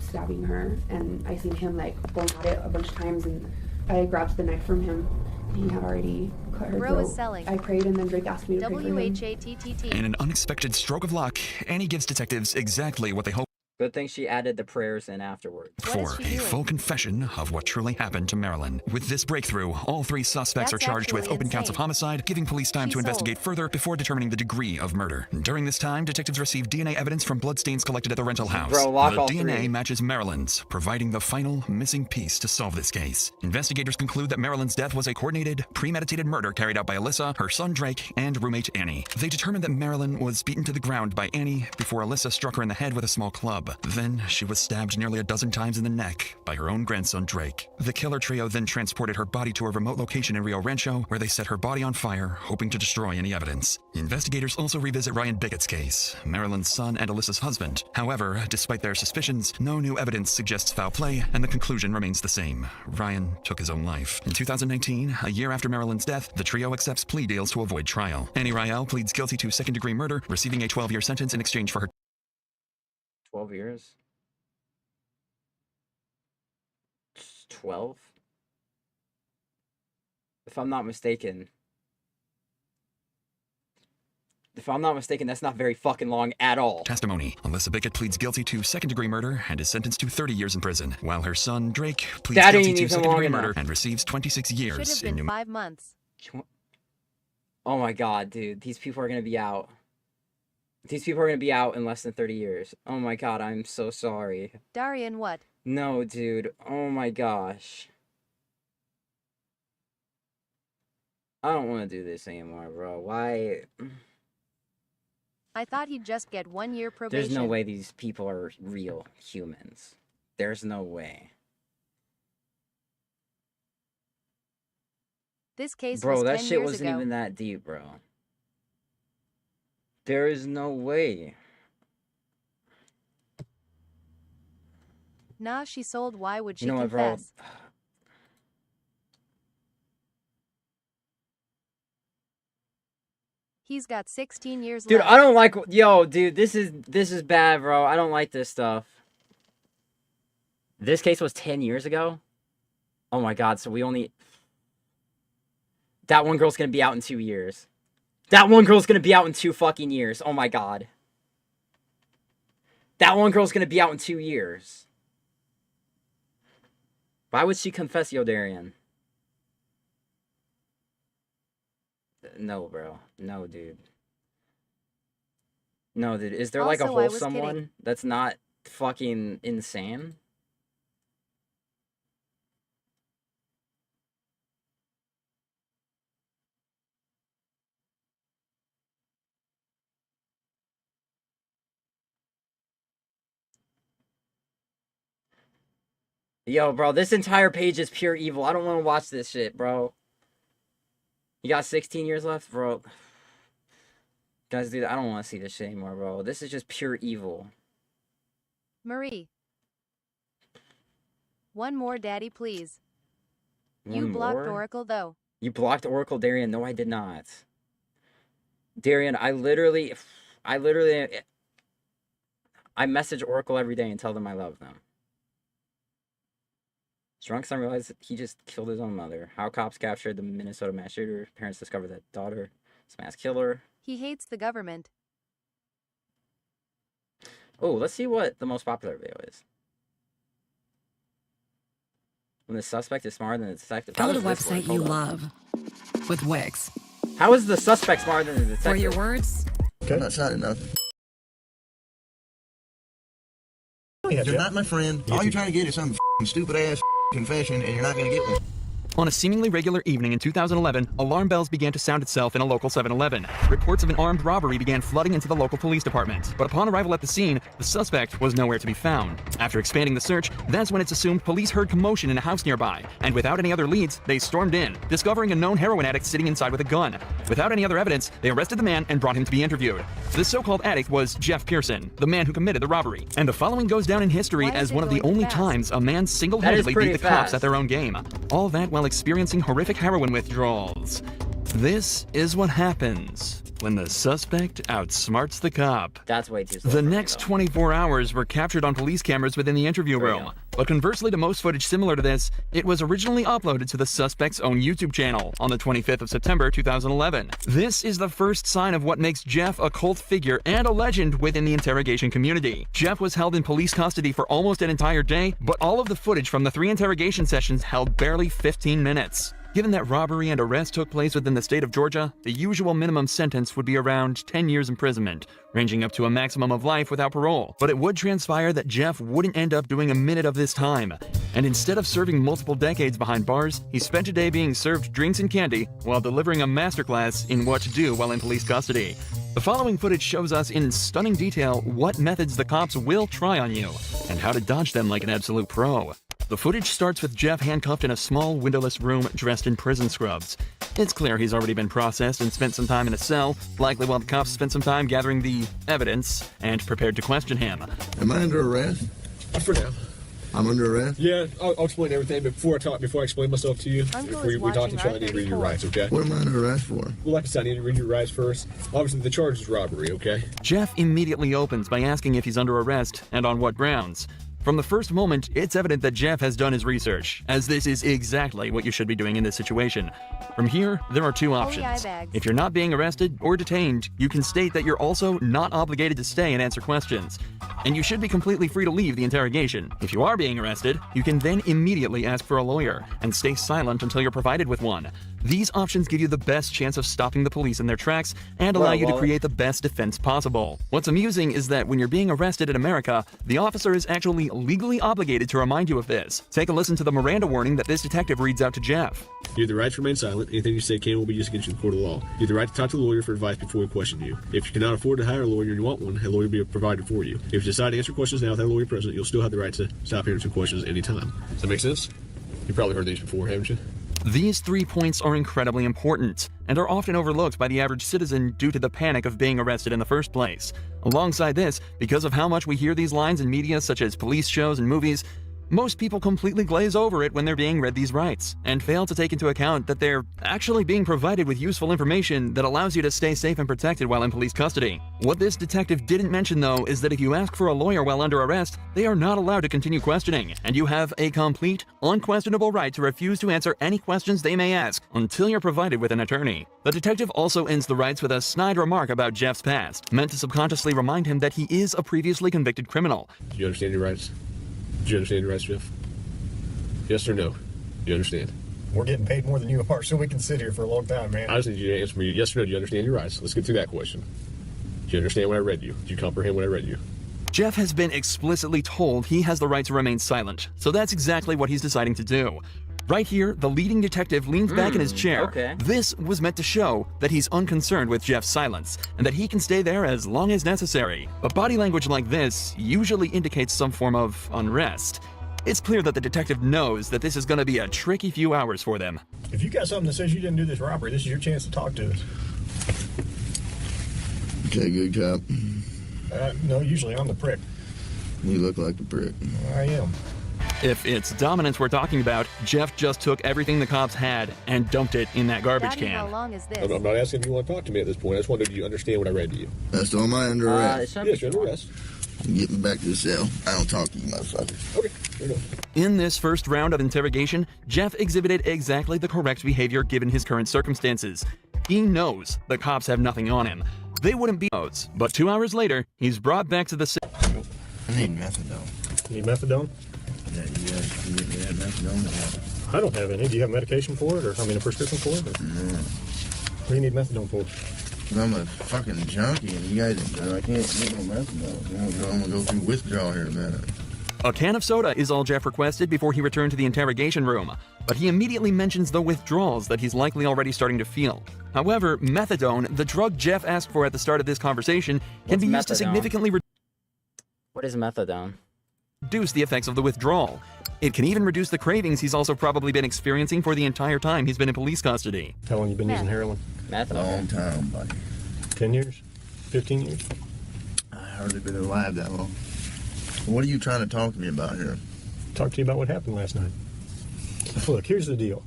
Speaker 4: stabbing her, and I seen him going at it a bunch of times, and I grabbed the knife from him. He had already cut her
Speaker 6: Bro is
Speaker 4: throat.
Speaker 6: selling.
Speaker 4: I prayed, and then Drake asked me to pray for him.
Speaker 6: WHATTT.
Speaker 12: In an unexpected stroke of luck, Annie gives detectives exactly what they hoped.
Speaker 1: Good thing she added the prayers in afterwards.
Speaker 12: For a full confession of what truly happened to Marilyn. With this breakthrough, all 3 suspects
Speaker 6: That's
Speaker 12: are charged with
Speaker 6: actually
Speaker 12: open counts of
Speaker 6: insane.
Speaker 12: homicide, giving police time
Speaker 6: She's
Speaker 12: to investigate further before determining the degree of murder. During this time, detectives received DNA evidence from bloodstains collected at the rental house.
Speaker 1: Bro, lock
Speaker 12: the
Speaker 1: all
Speaker 12: DNA
Speaker 1: 3.
Speaker 12: matches Marilyn's, providing the final missing piece to solve this case. Investigators conclude that Marilyn's death was a coordinated, premeditated murder carried out by Alyssa, her son Drake, and roommate Annie. They determined that Marilyn was beaten to the ground by Annie before Alyssa struck her in the head with a small club. Then she was stabbed nearly a dozen times in the neck by her own grandson Drake. The killer trio then transported her body to a remote location in Rio Rancho, where they set her body on fire, hoping to destroy any evidence. Investigators also revisit Ryan Bickett's case, Marilyn's son and Alyssa's husband. However, despite their suspicions, no new evidence suggests foul play, and the conclusion remains the same. Ryan took his own life. In 2019, a year after Marilyn's death, the trio accepts plea deals to avoid trial. Annie Rael pleads guilty to second-degree murder, receiving a 12-year sentence in exchange for her
Speaker 1: 12 years? 12? If I'm not mistaken, that's not very fucking long at all.
Speaker 12: testimony. Alyssa Bickett pleads guilty to second-degree murder and is sentenced to 30 years in prison, while her son Drake pleads
Speaker 1: That
Speaker 12: guilty
Speaker 1: ain't
Speaker 12: to
Speaker 1: even
Speaker 12: second-degree
Speaker 1: long
Speaker 12: murder
Speaker 1: enough.
Speaker 12: and receives 26
Speaker 6: Should
Speaker 12: years
Speaker 6: have
Speaker 12: in
Speaker 6: been
Speaker 12: New
Speaker 6: 5 months.
Speaker 1: Oh my god, dude. These people are gonna be out. These people are gonna be out in less than 30 years. Oh my god, I'm so sorry.
Speaker 6: Darian, what?
Speaker 1: No, dude. Oh my gosh. I don't want to do this anymore, bro. Why?
Speaker 6: I thought he'd just get 1 year probation.
Speaker 1: There's no way these people are real humans. There's no way.
Speaker 6: This case
Speaker 1: Bro,
Speaker 6: was
Speaker 1: that
Speaker 6: 10
Speaker 1: shit
Speaker 6: years
Speaker 1: wasn't
Speaker 6: ago.
Speaker 1: even that deep, bro. There is no way.
Speaker 6: Nah, she sold. Why would she
Speaker 1: You know what, bro?
Speaker 6: confess? He's got 16 years
Speaker 1: Dude,
Speaker 6: left.
Speaker 1: I don't like. Yo, dude, this is bad, bro. I don't like this stuff. This case was 10 years ago? Oh my god, so we only... That one girl's gonna be out in 2 years. That one girl's gonna be out in 2 fucking years. Oh my god. That one girl's gonna be out in 2 years. Why would she confess, Yo Darian? No, bro. No, dude. No, dude. Is there like a
Speaker 6: Also, I was
Speaker 1: wholesome
Speaker 6: kidding.
Speaker 1: one that's not fucking insane? Yo, bro, this entire page is pure evil. I don't want to watch this shit, bro. You got 16 years left, bro. Guys, dude, I don't want to see this shit anymore, bro. This is just pure evil.
Speaker 6: Marie. One more, daddy, please. You
Speaker 1: One
Speaker 6: blocked
Speaker 1: more?
Speaker 6: Oracle, though.
Speaker 1: You blocked Oracle, Darian. No, I did not. Darian, I literally message Oracle every day and tell them I love them. Drunk son realized he just killed his own mother. How cops captured the Minnesota mass shooter. Parents discovered that daughter is mass killer.
Speaker 6: He hates the government.
Speaker 1: Oh, let's see what the most popular video is. When the suspect is smarter than the detective. How
Speaker 5: Build a
Speaker 1: does this work?
Speaker 5: website you
Speaker 1: Hold on.
Speaker 5: love with Wix.
Speaker 1: How is the suspect smarter than the detective?
Speaker 5: For your words,
Speaker 18: Okay, that's not enough. You're not my friend. All you're trying to get is some stupid ass confession, and you're not going to get one.
Speaker 12: On a seemingly regular evening in 2011, alarm bells began to sound itself in a local 7-Eleven. Reports of an armed robbery began flooding into the local police department. But upon arrival at the scene, the suspect was nowhere to be found. After expanding the search, that's when it's assumed police heard commotion in a house nearby. And without any other leads, they stormed in, discovering a known heroin addict sitting inside with a gun. Without any other evidence, they arrested the man and brought him to be interviewed. This so-called addict was Jeff Pearson, the man who committed the robbery. And the following goes down in history
Speaker 6: Why is
Speaker 12: as
Speaker 6: it
Speaker 12: one of the
Speaker 6: going
Speaker 12: only
Speaker 6: fast?
Speaker 12: times a man single-handedly beat
Speaker 1: pretty
Speaker 12: the cops
Speaker 1: fast.
Speaker 12: at their own game. All that while experiencing horrific heroin withdrawals. This is what happens when the suspect outsmarts the cop.
Speaker 1: That's way too slow.
Speaker 12: The next 24 hours were captured on police cameras within the interview room. But conversely to most footage similar to this, it was originally uploaded to the suspect's own YouTube channel on the 25th of September 2011. This is the first sign of what makes Jeff a cult figure and a legend within the interrogation community. Jeff was held in police custody for almost an entire day, but all of the footage from the 3 interrogation sessions held barely 15 minutes. Given that robbery and arrest took place within the state of Georgia, the usual minimum sentence would be around 10 years imprisonment, ranging up to a maximum of life without parole. But it would transpire that Jeff wouldn't end up doing a minute of this time. And instead of serving multiple decades behind bars, he spent a day being served drinks and candy while delivering a masterclass in what to do while in police custody. The following footage shows us in stunning detail what methods the cops will try on you, and how to dodge them like an absolute pro. The footage starts with Jeff handcuffed in a small, windowless room dressed in prison scrubs. It's clear he's already been processed and spent some time in a cell, likely while the cops spent some time gathering the evidence and prepared to question him.
Speaker 10: Am I under arrest?
Speaker 13: For now.
Speaker 10: I'm under arrest?
Speaker 13: Yeah, I'll explain everything, but before I explain myself to you, before we talk to each other, I need to read your rights, okay?
Speaker 10: What am I under arrest for?
Speaker 13: Well, like I said, I need to read your rights first. Obviously, the charge is robbery, okay?
Speaker 12: Jeff immediately opens by asking if he's under arrest and on what grounds. From the first moment, it's evident that Jeff has done his research, as this is exactly what you should be doing in this situation. From here, there are 2 options. If you're not being arrested or detained, you can state that you're also not obligated to stay and answer questions. And you should be completely free to leave the interrogation. If you are being arrested, you can then immediately ask for a lawyer and stay silent until you're provided with one. These options give you the best chance of stopping the police in their tracks and allow you to create the best defense possible. What's amusing is that when you're being arrested in America, the officer is actually legally obligated to remind you of this. Take a listen to the Miranda warning that this detective reads out to Jeff.
Speaker 13: You have the right to remain silent. Anything you say can will be used against you in the court of law. You have the right to talk to a lawyer for advice before we question you. If you cannot afford to hire a lawyer and you want one, a lawyer will be provided for you. If you decide to answer questions now without a lawyer present, you'll still have the right to stop answering questions at any time. Does that make sense? You've probably heard these before, haven't you?
Speaker 12: These 3 points are incredibly important and are often overlooked by the average citizen due to the panic of being arrested in the first place. Alongside this, because of how much we hear these lines in media such as police shows and movies, most people completely glaze over it when they're being read these rights, and fail to take into account that they're actually being provided with useful information that allows you to stay safe and protected while in police custody. What this detective didn't mention though is that if you ask for a lawyer while under arrest, they are not allowed to continue questioning, and you have a complete, unquestionable right to refuse to answer any questions they may ask until you're provided with an attorney. The detective also ends the rights with a snide remark about Jeff's past, meant to subconsciously remind him that he is a previously convicted criminal.
Speaker 13: Do you understand your rights? Do you understand your rights, Jeff? Yes or no? You understand?
Speaker 20: We're getting paid more than you are, so we can sit here for a long time, man.
Speaker 13: I just need you to answer me yes or no. Do you understand your rights? Let's get through that question. Do you understand what I read you? Do you comprehend what I read you?
Speaker 12: Jeff has been explicitly told he has the right to remain silent, so that's exactly what he's deciding to do. Right here, the leading detective leans back in his chair.
Speaker 1: Okay.
Speaker 12: This was meant to show that he's unconcerned with Jeff's silence, and that he can stay there as long as necessary. But body language like this usually indicates some form of unrest. It's clear that the detective knows that this is going to be a tricky few hours for them.
Speaker 20: If you got something that says you didn't do this robbery, this is your chance to talk to us.
Speaker 10: Okay, good cop.
Speaker 20: No, usually I'm the prick.
Speaker 10: You look like the prick.
Speaker 20: I am.
Speaker 12: If it's dominance we're talking about, Jeff just took everything the cops had and dumped it in that garbage
Speaker 6: Daddy,
Speaker 12: can.
Speaker 6: how long is this?
Speaker 13: I'm not asking if you want to talk to me at this point. I just wanted you to understand what I read to you.
Speaker 10: That's all my under arrest.
Speaker 13: Yes, you're under arrest.
Speaker 10: Get me back to the cell. I don't talk to you, motherfucker.
Speaker 13: Okay, fair enough.
Speaker 12: In this first round of interrogation, Jeff exhibited exactly the correct behavior given his current circumstances. He knows the cops have nothing on him. They wouldn't be those. But 2 hours later, he's brought back to the cell.
Speaker 10: I need methadone.
Speaker 20: You need methadone?
Speaker 10: Yeah, you guys can get me that methadone.
Speaker 20: I don't have any. Do you have medication for it, or a prescription for it? Or?
Speaker 10: No.
Speaker 20: What do you need methadone for?
Speaker 10: I'm a fucking junkie, and you guys, I can't get no methadone. I'm gonna go through withdrawal here in a minute.
Speaker 12: A can of soda is all Jeff requested before he returned to the interrogation room, but he immediately mentions the withdrawals that he's likely already starting to feel. However, methadone, the drug Jeff asked for at the start of this conversation, can be used to significantly
Speaker 1: What is methadone?
Speaker 12: Reduce the effects of the withdrawal. It can even reduce the cravings he's also probably been experiencing for the entire time he's been in police custody.
Speaker 20: How long you been using heroin?
Speaker 10: Long time, buddy.
Speaker 20: 10 years? 15 years?
Speaker 10: I hardly been alive that long. What are you trying to talk to me about here?
Speaker 20: Talk to you about what happened last night. Look, here's the deal.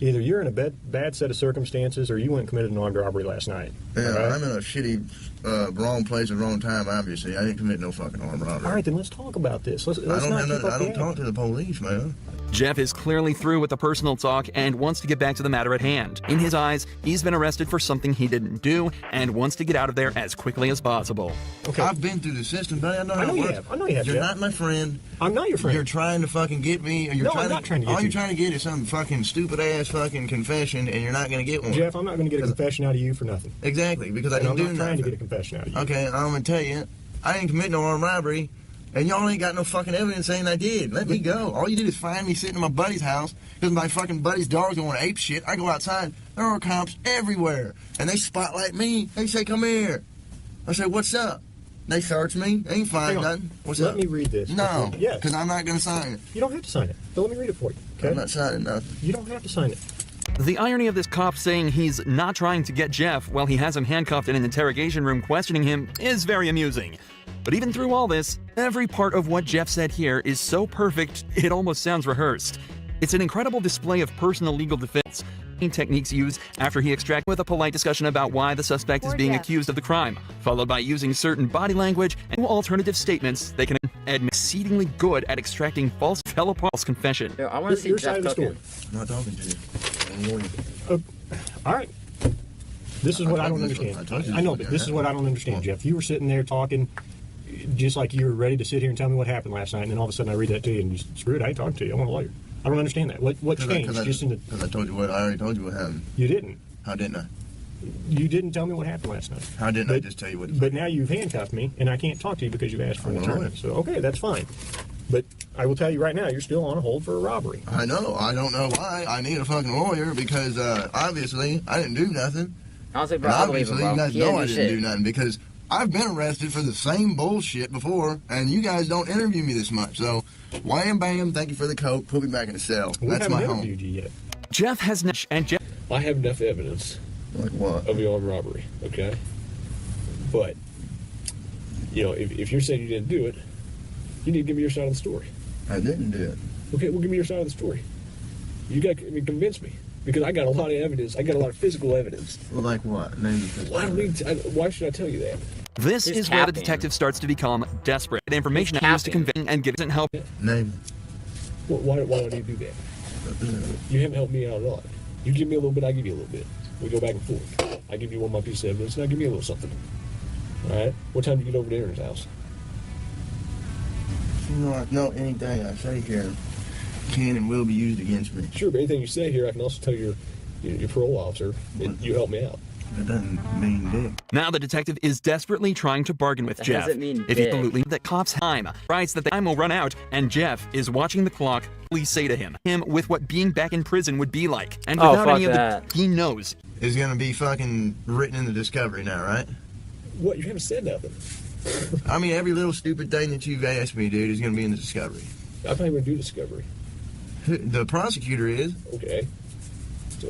Speaker 20: Either you're in a bad set of circumstances, or you went and committed an armed robbery last night.
Speaker 10: Yeah,
Speaker 20: right?
Speaker 10: I'm in a shitty, wrong place at the wrong time, obviously. I didn't commit no fucking armed robbery.
Speaker 20: All right, then let's talk about this. Let's
Speaker 10: I
Speaker 20: not keep up
Speaker 10: I
Speaker 20: the
Speaker 10: don't talk
Speaker 20: act.
Speaker 10: to the police, man.
Speaker 12: Jeff is clearly through with the personal talk and wants to get back to the matter at hand. In his eyes, he's been arrested for something he didn't do and wants to get out of there as quickly as possible.
Speaker 10: Okay. I've been through the system, buddy. I know how it
Speaker 20: you
Speaker 10: works.
Speaker 20: have. I know you have,
Speaker 10: You're
Speaker 20: Jeff.
Speaker 10: not my friend.
Speaker 20: I'm not your friend.
Speaker 10: You're trying to fucking get me. Or you're
Speaker 20: No,
Speaker 10: trying
Speaker 20: I'm not trying to get
Speaker 10: all
Speaker 20: you.
Speaker 10: you're trying to get is some fucking stupid-ass fucking confession, and you're not going to get one.
Speaker 20: Jeff, I'm not going to get a confession out of you for nothing.
Speaker 10: Exactly, because I
Speaker 20: And
Speaker 10: didn't
Speaker 20: I'm
Speaker 10: do
Speaker 20: not trying
Speaker 10: nothing.
Speaker 20: to get a confession out of you.
Speaker 10: Okay, I'm going to tell you, I didn't commit no armed robbery, and y'all ain't got no fucking evidence saying I did. Let me go. All you did is find me sitting in my buddy's house because my fucking buddy's dog's going ape shit. I go outside, there are cops everywhere, and they spotlight me. They say, come here. I say, what's up? They search me. They ain't find
Speaker 20: Hang on.
Speaker 10: nothing. What's
Speaker 20: Let
Speaker 10: up?
Speaker 20: me read this.
Speaker 10: No,
Speaker 20: Yes.
Speaker 10: because I'm not going to sign it.
Speaker 20: You don't have to sign it. But let me read it for you. Okay?
Speaker 10: I'm not signing nothing.
Speaker 20: You don't have to sign it.
Speaker 12: The irony of this cop saying he's not trying to get Jeff while he has him handcuffed in an interrogation room questioning him is very amusing. But even through all this, every part of what Jeff said here is so perfect it almost sounds rehearsed. It's an incredible display of personal legal defense techniques used after he extracted with a polite discussion about why the suspect is being accused of the crime, followed by using certain body language and alternative statements they can admit exceedingly good at extracting false confession.
Speaker 1: Yo, I want to see
Speaker 20: Your
Speaker 1: Jeff
Speaker 20: side of the
Speaker 1: cooking.
Speaker 20: story.
Speaker 10: I'm not talking to you. I'm warning you.
Speaker 20: All right. This is what I don't
Speaker 10: I told
Speaker 20: understand.
Speaker 10: you
Speaker 20: I know,
Speaker 10: this
Speaker 20: but
Speaker 10: was
Speaker 20: this is
Speaker 10: gonna
Speaker 20: what I
Speaker 10: happen.
Speaker 20: don't understand, Jeff. You were sitting there talking just like you were ready to sit here and tell me what happened last night, and then all of a sudden I read that to you and you said, screw it, I ain't talking to you. I want a lawyer. I don't understand that. What changed? Just in the...
Speaker 10: Because I told you what. I already told you what happened.
Speaker 20: You didn't.
Speaker 10: How didn't I?
Speaker 20: You didn't tell me what happened last night.
Speaker 10: How didn't I just tell you what?
Speaker 20: But now you've handcuffed me, and I can't talk to you because you've asked for an
Speaker 10: I want a
Speaker 20: attorney.
Speaker 10: lawyer.
Speaker 20: So, okay, that's fine. But I will tell you right now, you're still on a hold for a robbery.
Speaker 10: I know. I don't know why. I need a fucking lawyer because obviously I didn't do nothing.
Speaker 1: Honestly, bro,
Speaker 10: And
Speaker 1: I believe him,
Speaker 10: obviously
Speaker 1: bro.
Speaker 10: you guys
Speaker 1: He
Speaker 10: know
Speaker 1: didn't
Speaker 10: I
Speaker 1: do
Speaker 10: didn't
Speaker 1: shit.
Speaker 10: do nothing because I've been arrested for the same bullshit before, and you guys don't interview me this much. So, wham bam, thank you for the coke. Put me back in the cell.
Speaker 20: We
Speaker 10: That's
Speaker 20: haven't
Speaker 10: my home.
Speaker 20: interviewed you yet.
Speaker 12: Jeff has
Speaker 13: I have enough evidence
Speaker 10: Like what?
Speaker 13: of the armed robbery, okay? But, you know, if you're saying you didn't do it, you need to give me your side of the story.
Speaker 10: I didn't do it.
Speaker 13: Okay, well, give me your side of the story. You got to convince me. Because I got a lot of evidence. I got a lot of physical evidence.
Speaker 10: Well, like what? Name the physical
Speaker 13: Well, I don't need to, why should I tell you that?
Speaker 12: This
Speaker 1: He's
Speaker 12: is where the
Speaker 1: capping.
Speaker 12: detective starts to become desperate. The information
Speaker 1: He's
Speaker 12: he used to
Speaker 1: capping.
Speaker 12: convey and give isn't help.
Speaker 10: Name.
Speaker 13: Well, why do I need to do that? You haven't helped me out at all. You give me a little bit, I give you a little bit. We go back and forth. I give you one of my pieces of evidence, and I give you a little something. All right? What time do you get over to Aaron's house?
Speaker 10: You know anything I say here can and will be used against me.
Speaker 13: Sure, but anything you say here, I can also tell your parole officer that you help me out.
Speaker 10: That doesn't mean dick.
Speaker 12: Now the detective is desperately trying to bargain with
Speaker 1: That
Speaker 12: Jeff.
Speaker 1: doesn't mean
Speaker 12: If he
Speaker 1: big.
Speaker 12: believes that cops time writes that the time will run out and Jeff is watching the clock, please say to him with what being back in prison would be like. And
Speaker 1: Oh,
Speaker 12: without
Speaker 1: fuck
Speaker 12: any of
Speaker 1: that.
Speaker 12: he knows.
Speaker 10: It's gonna be fucking written in the discovery now, right?
Speaker 13: What? You haven't said nothing.
Speaker 10: I mean, every little stupid thing that you've asked me, dude, is gonna be in the discovery.
Speaker 13: I'm not even going to do discovery.
Speaker 10: The prosecutor is.
Speaker 13: Okay. So,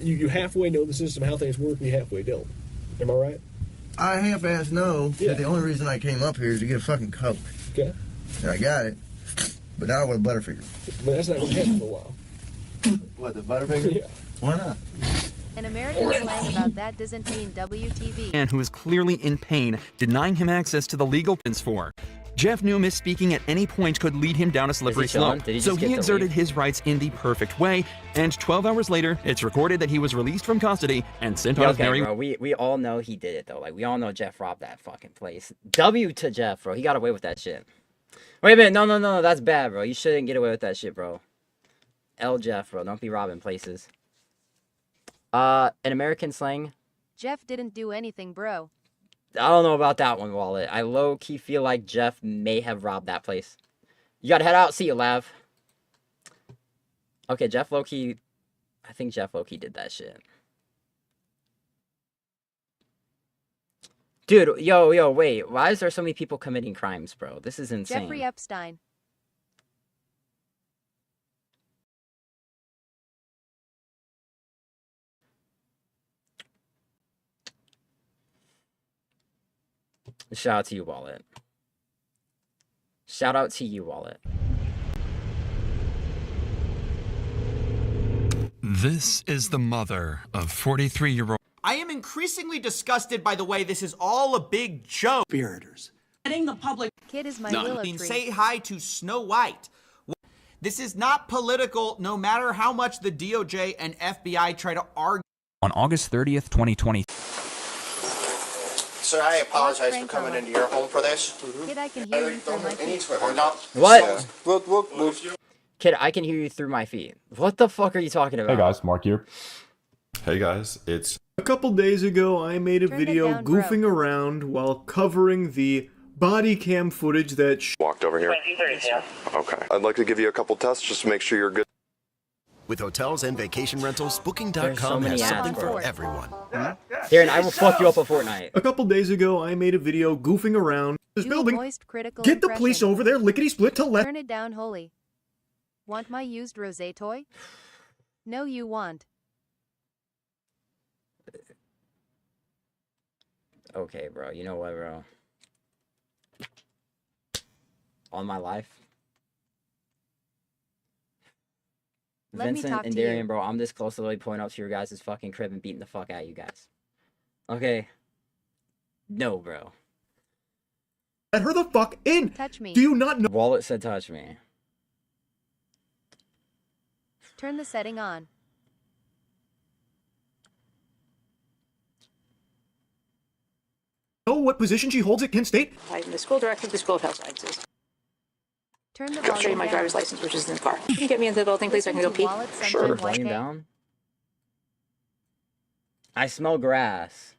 Speaker 13: you halfway know the system, how things work, and you halfway don't. Am I right?
Speaker 10: I half-ass know
Speaker 13: Yeah.
Speaker 10: that the only reason I came up here is to get a fucking Coke.
Speaker 13: Okay.
Speaker 10: And I got it. But now I want a Butterfinger.
Speaker 13: But that's not going to happen for a while.
Speaker 10: What, the Butterfinger?
Speaker 13: Yeah.
Speaker 10: Why not?
Speaker 6: An American slang about that doesn't mean WTV.
Speaker 12: Man who is clearly in pain, denying him access to the legal defense for. Jeff knew misspeaking at any point could lead him down a slippery
Speaker 1: chilling?
Speaker 12: slope,
Speaker 1: Did he
Speaker 12: so
Speaker 1: just
Speaker 12: he
Speaker 1: get to
Speaker 12: exerted
Speaker 1: leave?
Speaker 12: his rights in the perfect way, and 12 hours later, it's recorded that he was released from custody and sent
Speaker 1: Yeah,
Speaker 12: on his
Speaker 1: okay,
Speaker 12: merry
Speaker 1: bro. We all know he did it though. Like we all know Jeff robbed that fucking place. W to Jeff, bro. He got away with that shit. Wait a minute, no, that's bad, bro. You shouldn't get away with that shit, bro. L Jeff, bro. Don't be robbing places. An American slang.
Speaker 6: Jeff didn't do anything, bro.
Speaker 1: I don't know about that one, Wallet. I low-key feel like Jeff may have robbed that place. You gotta head out. See you, Lav. Okay, Jeff low-key... I think Jeff low-key did that shit. Dude, yo, wait. Why is there so many people committing crimes, bro? This is insane.
Speaker 6: Jeffrey Epstein.
Speaker 1: Shout out to you, Wallet. Shout out to you, Wallet.
Speaker 12: This is the mother of 43-year-old.
Speaker 3: I am increasingly disgusted by the way this is all a big joke.
Speaker 7: Conspirators.
Speaker 3: Letting the public
Speaker 6: Kid is my willow tree.
Speaker 3: say hi to Snow White. This is not political, no matter how much the DOJ and FBI try to argue.
Speaker 21: On August 30th, 2020.
Speaker 18: Sir, I apologize for coming into your home for this.
Speaker 6: Kid, I can hear you through my feet.
Speaker 1: What? Kid, I can hear you through my feet. What the fuck are you talking about?
Speaker 22: Hey guys, Mark here. Hey guys, it's...
Speaker 13: A couple days ago, I made a video goofing around while covering the body cam footage that
Speaker 25: walked over here. Okay. I'd like to give you a couple tests just to make sure you're good.
Speaker 9: With hotels and vacation rentals, Booking.com
Speaker 1: so many
Speaker 9: has
Speaker 1: ads,
Speaker 9: something
Speaker 1: bro.
Speaker 9: for everyone.
Speaker 1: Darren, I will fuck you up a Fortnite.
Speaker 13: A couple days ago, I made a video goofing around this
Speaker 6: Do a
Speaker 13: building.
Speaker 6: moist critical
Speaker 13: Get the
Speaker 6: impression.
Speaker 13: police over there, lickety-split to left.
Speaker 6: Turn it down, holy. Want my used rosé toy? No, you want.
Speaker 1: Okay, bro. You know what, bro? All my life.
Speaker 6: Let me
Speaker 1: Vincent
Speaker 6: talk
Speaker 1: and
Speaker 6: to you.
Speaker 1: Darian, bro, I'm this close to literally pulling up to your guys' fucking crib and beating the fuck out of you guys. Okay? No, bro.
Speaker 13: Let her the fuck in!
Speaker 6: Touch me.
Speaker 13: Do you not know?
Speaker 1: Wallet said touch me.
Speaker 6: Turn the setting on.
Speaker 13: Know what position she holds at Kent State?
Speaker 26: I'm the school director of the School of Health Sciences.
Speaker 6: Turn the
Speaker 26: I'll show you
Speaker 6: volume
Speaker 26: my
Speaker 6: down.
Speaker 26: driver's license, which is in the car. Can you get me into the building, please, so I can go pee?
Speaker 1: Sure. Volume down. I smell grass.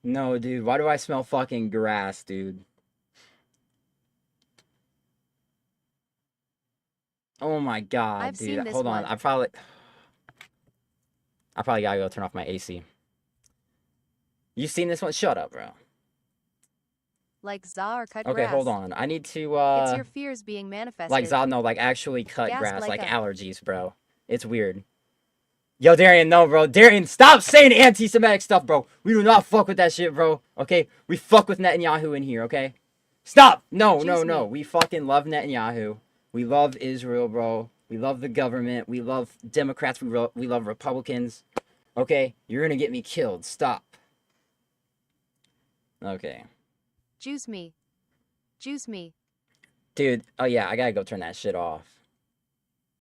Speaker 1: No, dude. Why do I smell fucking grass, dude? Oh my god,
Speaker 6: I've seen
Speaker 1: dude.
Speaker 6: this
Speaker 1: Hold on.
Speaker 6: one.
Speaker 1: I probably gotta go turn off my AC. You seen this one? Shut up, bro.
Speaker 6: Like za or cut
Speaker 1: Okay,
Speaker 6: grass.
Speaker 1: hold on. I need to
Speaker 6: It's your fears being manifested.
Speaker 1: like za, no, like actually cut
Speaker 6: Gasp
Speaker 1: grass, like
Speaker 6: like a-
Speaker 1: allergies, bro. It's weird. Yo, Darian, no, bro. Darian, stop saying anti-Semitic stuff, bro. We do not fuck with that shit, bro. Okay? We fuck with Netanyahu in here, okay? Stop! No, no,
Speaker 6: Excuse
Speaker 1: no.
Speaker 6: me.
Speaker 1: We fucking love Netanyahu. We love Israel, bro. We love the government. We love Democrats. We love Republicans. Okay? You're gonna get me killed. Stop. Okay.
Speaker 6: Juice me. Juice me.
Speaker 1: Dude, oh yeah, I gotta go turn that shit off.